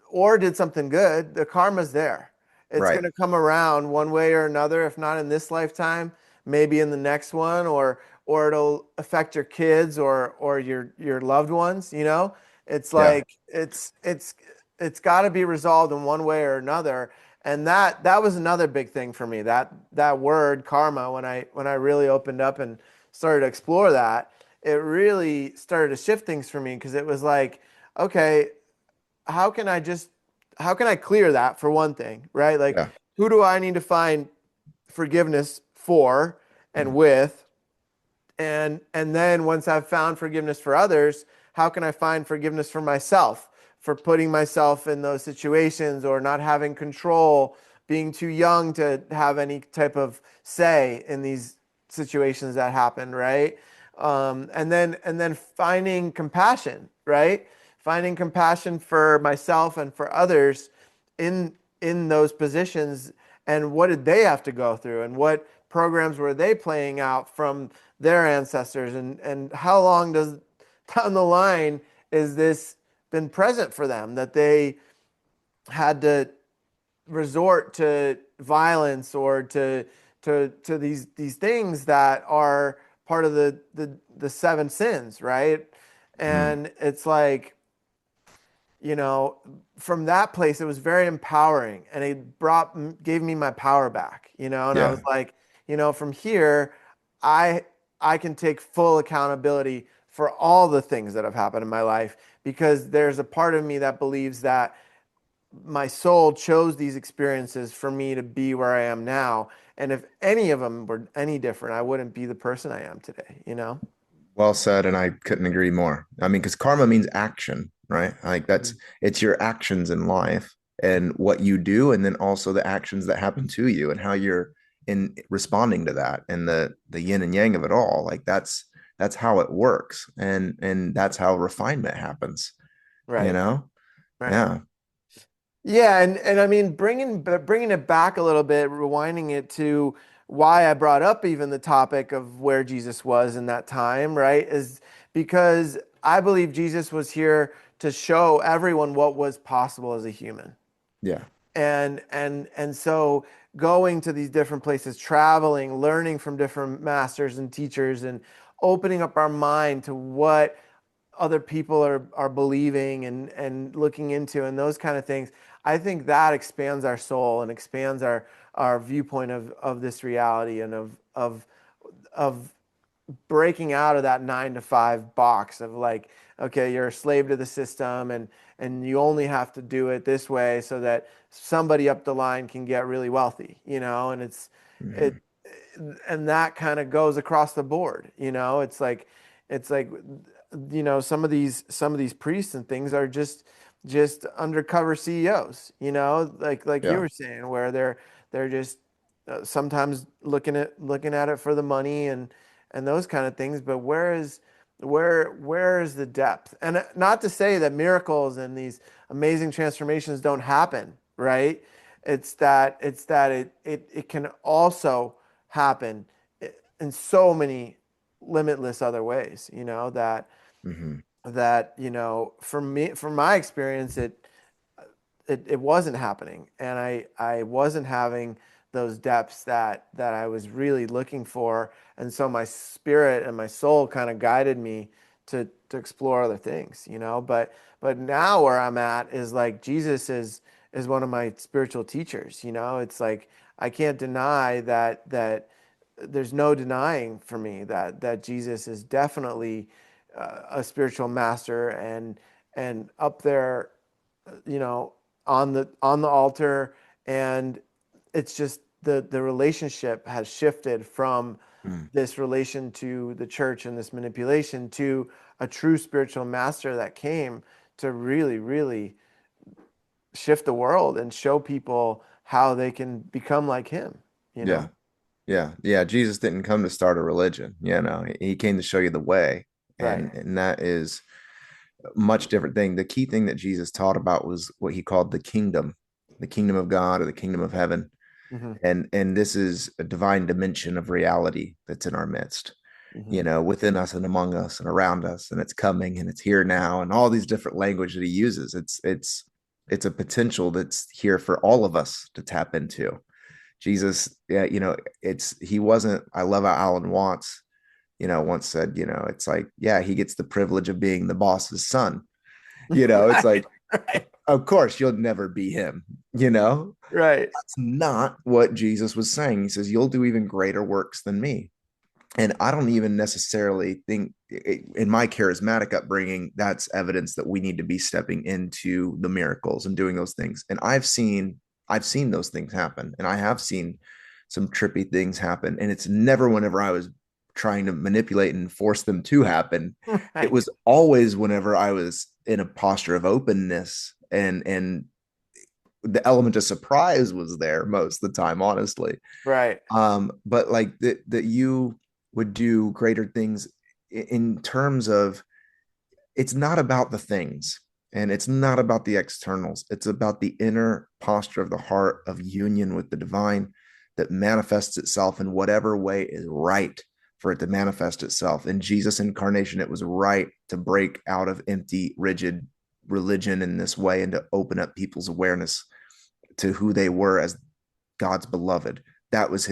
or did something good, the karma's there. It's Right. going to come around one way or another, if not in this lifetime, maybe in the next one, or it'll affect your kids or your loved ones, It's Yeah. like it's got to be resolved in one way or another. And that was another big thing for me. That word karma, when I really opened up and started to explore that, it really started to shift things for me because it was like, okay, how can I just how can I clear that for one thing, right? Like, Yeah. who do I need to find forgiveness for and Mm. with? And then once I've found forgiveness for others, how can I find forgiveness for myself for putting myself in those situations or not having control, being too young to have any type of say in these situations that happen, right? And then finding compassion, right? Finding compassion for myself and for others in those positions, and what did they have to go through, and what programs were they playing out from their ancestors, and how long does down the line is this been present for them, that they had to resort to violence or to these things that are part of the seven sins, right? Mhm. And it's like, you know, from that place, it was very empowering, and it gave me my power back, and I was Yeah. like, from here, I I can take full accountability for all the things that have happened in my life, because there's a part of me that believes that my soul chose these experiences for me to be where I am now. And if any of them were any different, I wouldn't be the person I am today. Well said, and I couldn't agree more. I mean, because karma means action, right? Like that's Mhm. it's your actions in life and what you do, and then also the actions that happen to you and how you're in responding to that, and the yin and yang of it all. Like that's how it works, and that's how refinement happens. You Right, know? right. Yeah, Yeah, and I mean, bringing it back a little bit, rewinding it to why I brought up even the topic of where Jesus was in that time, right? Is because I believe Jesus was here to show everyone what was possible as a human. yeah, And so going to these different places, traveling, learning from different masters and teachers, and opening up our mind to what other people are believing and looking into, and those kind of things. I think that expands our soul and expands our viewpoint of this reality, and of breaking out of that 9 to 5 box of like, okay, you're a slave to the system, and you only have to do it this way so that somebody up the line can get really wealthy, and it mhm, and that kind of goes across the board. It's like some of these priests and things are just undercover CEOs, like you yeah, were saying, where they're just sometimes looking at it for the money and those kind of things. But where is the depth? And not to say that miracles and these amazing transformations don't happen, right? It's that it can also happen in so many limitless other ways, mhm, from me, from my experience, it wasn't happening, and I wasn't having those depths that I was really looking for. And so my spirit and my soul kind of guided me to explore other things, but now where I'm at is like Jesus is one of my spiritual teachers. It's like I can't deny that there's no denying for me that Jesus is definitely a spiritual master, and up there, you know, on the altar. And it's just the relationship has shifted from mhm. this relation to the church and this manipulation to a true spiritual master that came to really, really shift the world and show people how they can become like him, you Yeah. know? Yeah, yeah. Jesus didn't come to start a religion, he came to show you the way, Right. and that is a much different thing. The key thing that Jesus taught about was what he called the kingdom of God or the kingdom of heaven, Hmm. and this is a divine dimension of reality that's in our midst, Hmm. within us and among us and around us, and it's coming and it's here now, and all these different language that he uses. It's a potential that's here for all of us to tap into. Jesus, yeah, it's he wasn't. I love how Alan Watts, once said, it's like, yeah, he gets the privilege of being the boss's son. It's Right. like, Right. of course, you'll never be him. Right. That's not what Jesus was saying. He says, you'll do even greater works than me. And I don't even necessarily think, in my charismatic upbringing, that's evidence that we need to be stepping into the miracles and doing those things. And I've seen those things happen, and I have seen some trippy things happen. And it's never whenever I was trying to manipulate and force them to happen. It Right. was always whenever I was in a posture of openness, and the element of surprise was there most of the time, honestly. Right. But like that you would do greater things in terms of, it's not about the things and it's not about the externals. It's about the inner posture of the heart of union with the divine that manifests itself in whatever way is right for it to manifest itself. In Jesus' incarnation, it was right to break out of empty, rigid religion in this way and to open up people's awareness to who they were as God's beloved. That was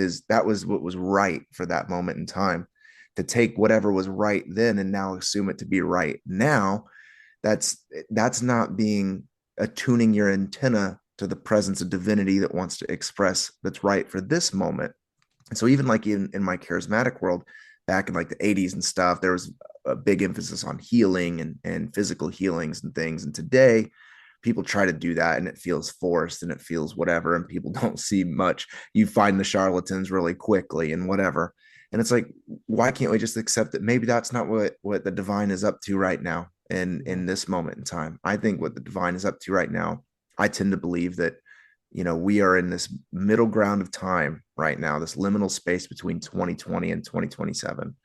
what was right for that moment in time. To take whatever was right then and now assume it to be right now, that's not being attuning your antenna to the presence of divinity that wants to express that's right for this moment. And so even like in my charismatic world back in like the 80s and stuff, there was a big emphasis on healing and physical healings and things. And today people try to do that and it feels forced and it feels whatever, and people don't see much. You find the charlatans really quickly and whatever. And it's like, why can't we just accept that maybe that's not what the divine is up to right now in this moment in time? I think what the divine is up to right now, I tend to believe that, we are in this middle ground of time right now, this liminal space between 2020 and 2027.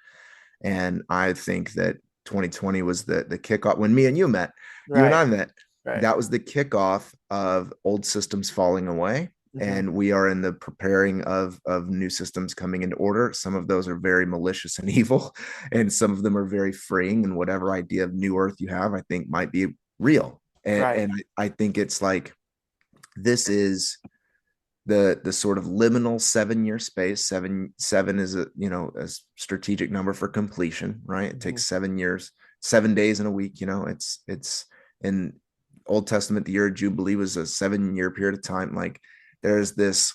And I think that 2020 was the kickoff when me and you met, you and Right. I met. Right. That was the kickoff of old systems falling away. Hmm. And we are in the preparing of new systems coming into order. Some of those are very malicious and evil, and some of them are very freeing. And whatever idea of new earth you have, I think might be real. Right. And I think it's like this is the sort of liminal 7 year space. Seven is a strategic number for completion, right? It Hmm. takes 7 years, 7 days in a week. It's in Old Testament, the year of Jubilee was a 7 year period of time. Like there's this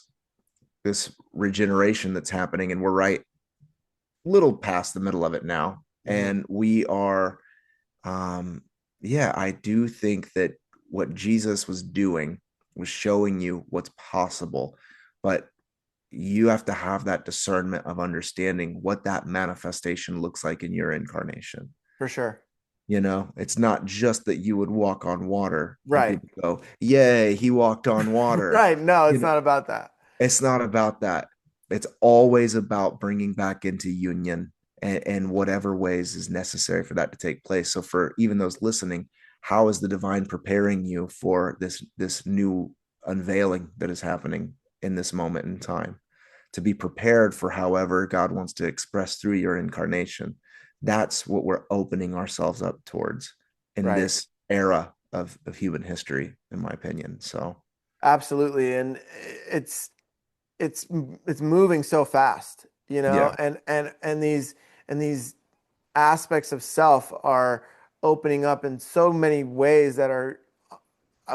regeneration that's happening, and we're right little past the middle of it now. Hmm. And we are yeah, I do think that what Jesus was doing was showing you what's possible, but you have to have that discernment of understanding what that manifestation looks like in your incarnation. For sure. It's not just that you would walk on water and Right. people go, yay, he walked on water. Right. No, you it's know not about that. it's not about that. It's always about bringing back into union and whatever ways is necessary for that to take place. So for even those listening, how is the divine preparing you for this new unveiling that is happening in this moment in time? To be prepared for however God wants to express through your incarnation. That's what we're opening ourselves up towards in Right. this era of human history, in my opinion. So Absolutely. And it's it's it's moving so fast, yeah, and these aspects of self are opening up in so many ways that are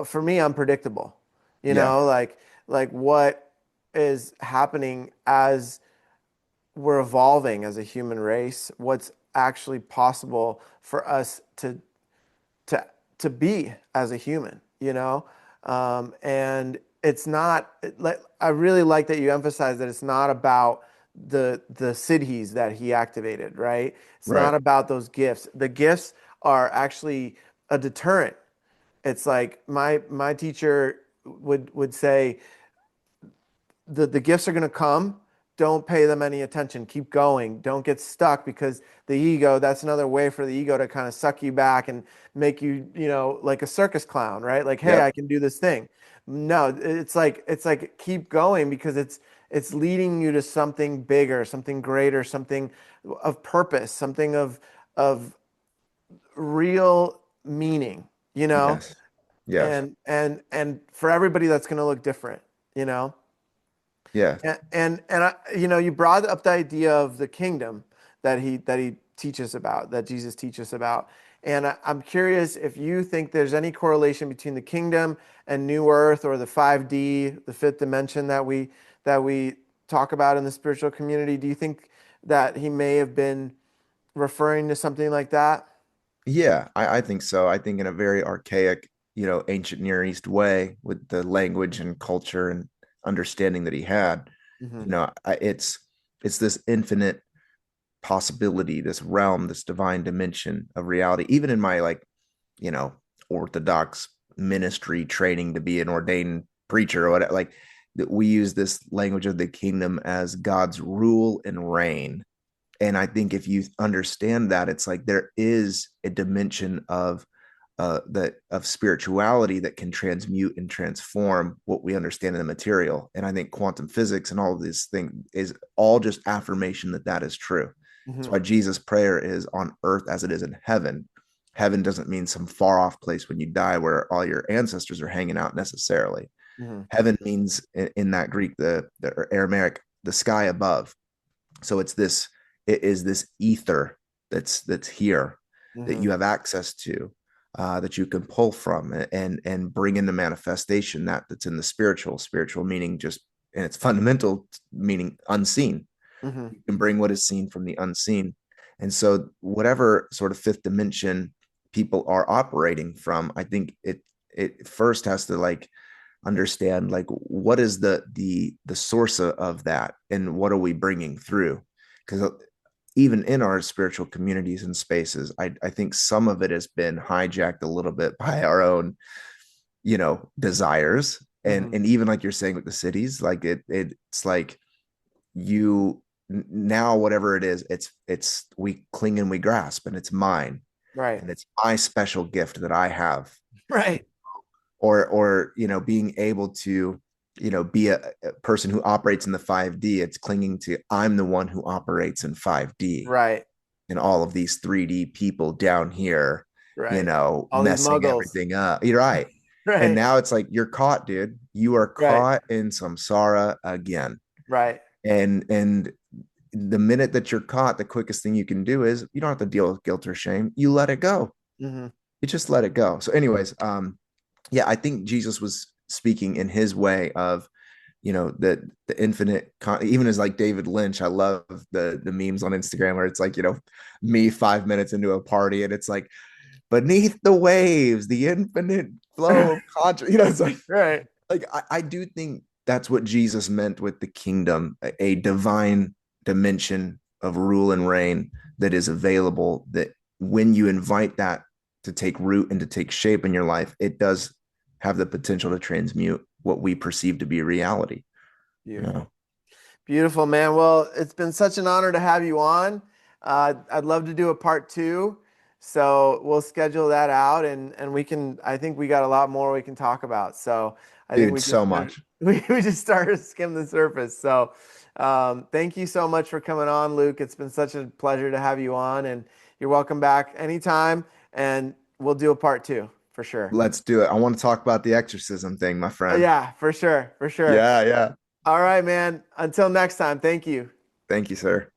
for me unpredictable. yeah, Like what is happening as we're evolving as a human race, what's actually possible for us to to be as a human. And it's not like I really like that you emphasize that it's not about the siddhis that he activated, right? It's right. not about those gifts. The gifts are actually a deterrent. It's like my teacher would say the gifts are going to come. Don't pay them any attention. Keep going. Don't get stuck because the ego, that's another way for the ego to kind of suck you back and make you, like a circus clown, right? Like, hey, I Yep. can do this thing. No, it's like keep going because it's leading you to something bigger, something greater, something of purpose, something of real meaning, you know? Yes. Yes. And for everybody that's going to look different, you know? Yes. You brought up the idea of the kingdom that he teaches about, that Jesus teaches about. And I'm curious if you think there's any correlation between the kingdom and New Earth or the 5D, the fifth dimension that we talk about in the spiritual community. Do you think that he may have been referring to something like that? Yeah, I think so. I think in a very archaic, ancient Near East way with the language and culture and understanding that he had, Hmm. it's this infinite possibility, this realm, this divine dimension of reality. Even in my like, you know, Orthodox ministry training to be an ordained preacher or whatever, like that we use this language of the kingdom as God's rule and reign. And I think if you understand that, it's like there is a dimension of that of spirituality that can transmute and transform what we understand in the material. And I think quantum physics and all of these things is all just affirmation that that is true. That's Hmm. why Jesus' prayer is on earth as it is in heaven. Heaven doesn't mean some far off place when you die where all your ancestors are hanging out necessarily. Hmm. Heaven means in that Greek, the Aramaic, the sky above. So it is this ether that's here that Hmm. you have access to, that you can pull from and bring into manifestation that's in the spiritual meaning just in its fundamental meaning unseen. Hmm. You can bring what is seen from the unseen. And so whatever sort of fifth dimension people are operating from, I think it first has to like understand like what is the source of that and what are we bringing through, because even in our spiritual communities and spaces, I think some of it has been hijacked a little bit by our own, desires. and Hmm. and even like you're saying with the cities, like it's like you now whatever it is, it's we cling and we grasp and it's mine Right. and it's my special gift that I have, Right. or being able to be a person who operates in the 5D. It's clinging to I'm the one who operates in 5D, Right. and all of these 3D people down here Right. All these messing muggles. everything up. You're right. And Right. now it's like you're caught, dude. You are Right. caught in samsara again. Right. And the minute that you're caught, the quickest thing you can do is you don't have to deal with guilt or shame. You let it go. Hmm. You just let it go. So anyways, yeah, I think Jesus was speaking in his way of, the infinite even as like David Lynch. I love the memes on Instagram where it's like, me 5 minutes into a party and it's like beneath the waves, the infinite flow of conscious. It's Right. like I do think that's what Jesus meant with the kingdom, a divine dimension of rule and reign that is available, that when you invite that to take root and to take shape in your life, it does have the potential to transmute what we perceive to be reality. You know, Beautiful. Beautiful, man. Well, it's been such an honor to have you on. I'd love to do a part two. So we'll schedule that out and I think we got a lot more we can talk about. So I think dude, so much. we just started to skim the surface. So thank you so much for coming on, Luke. It's been such a pleasure to have you on, and you're welcome back anytime. And we'll do a part two for sure. Let's do it. I want to talk about the exorcism thing, my friend. Yeah, for sure. For sure. Yeah, yeah. All right, man. Until next time. Thank you. Thank you, sir.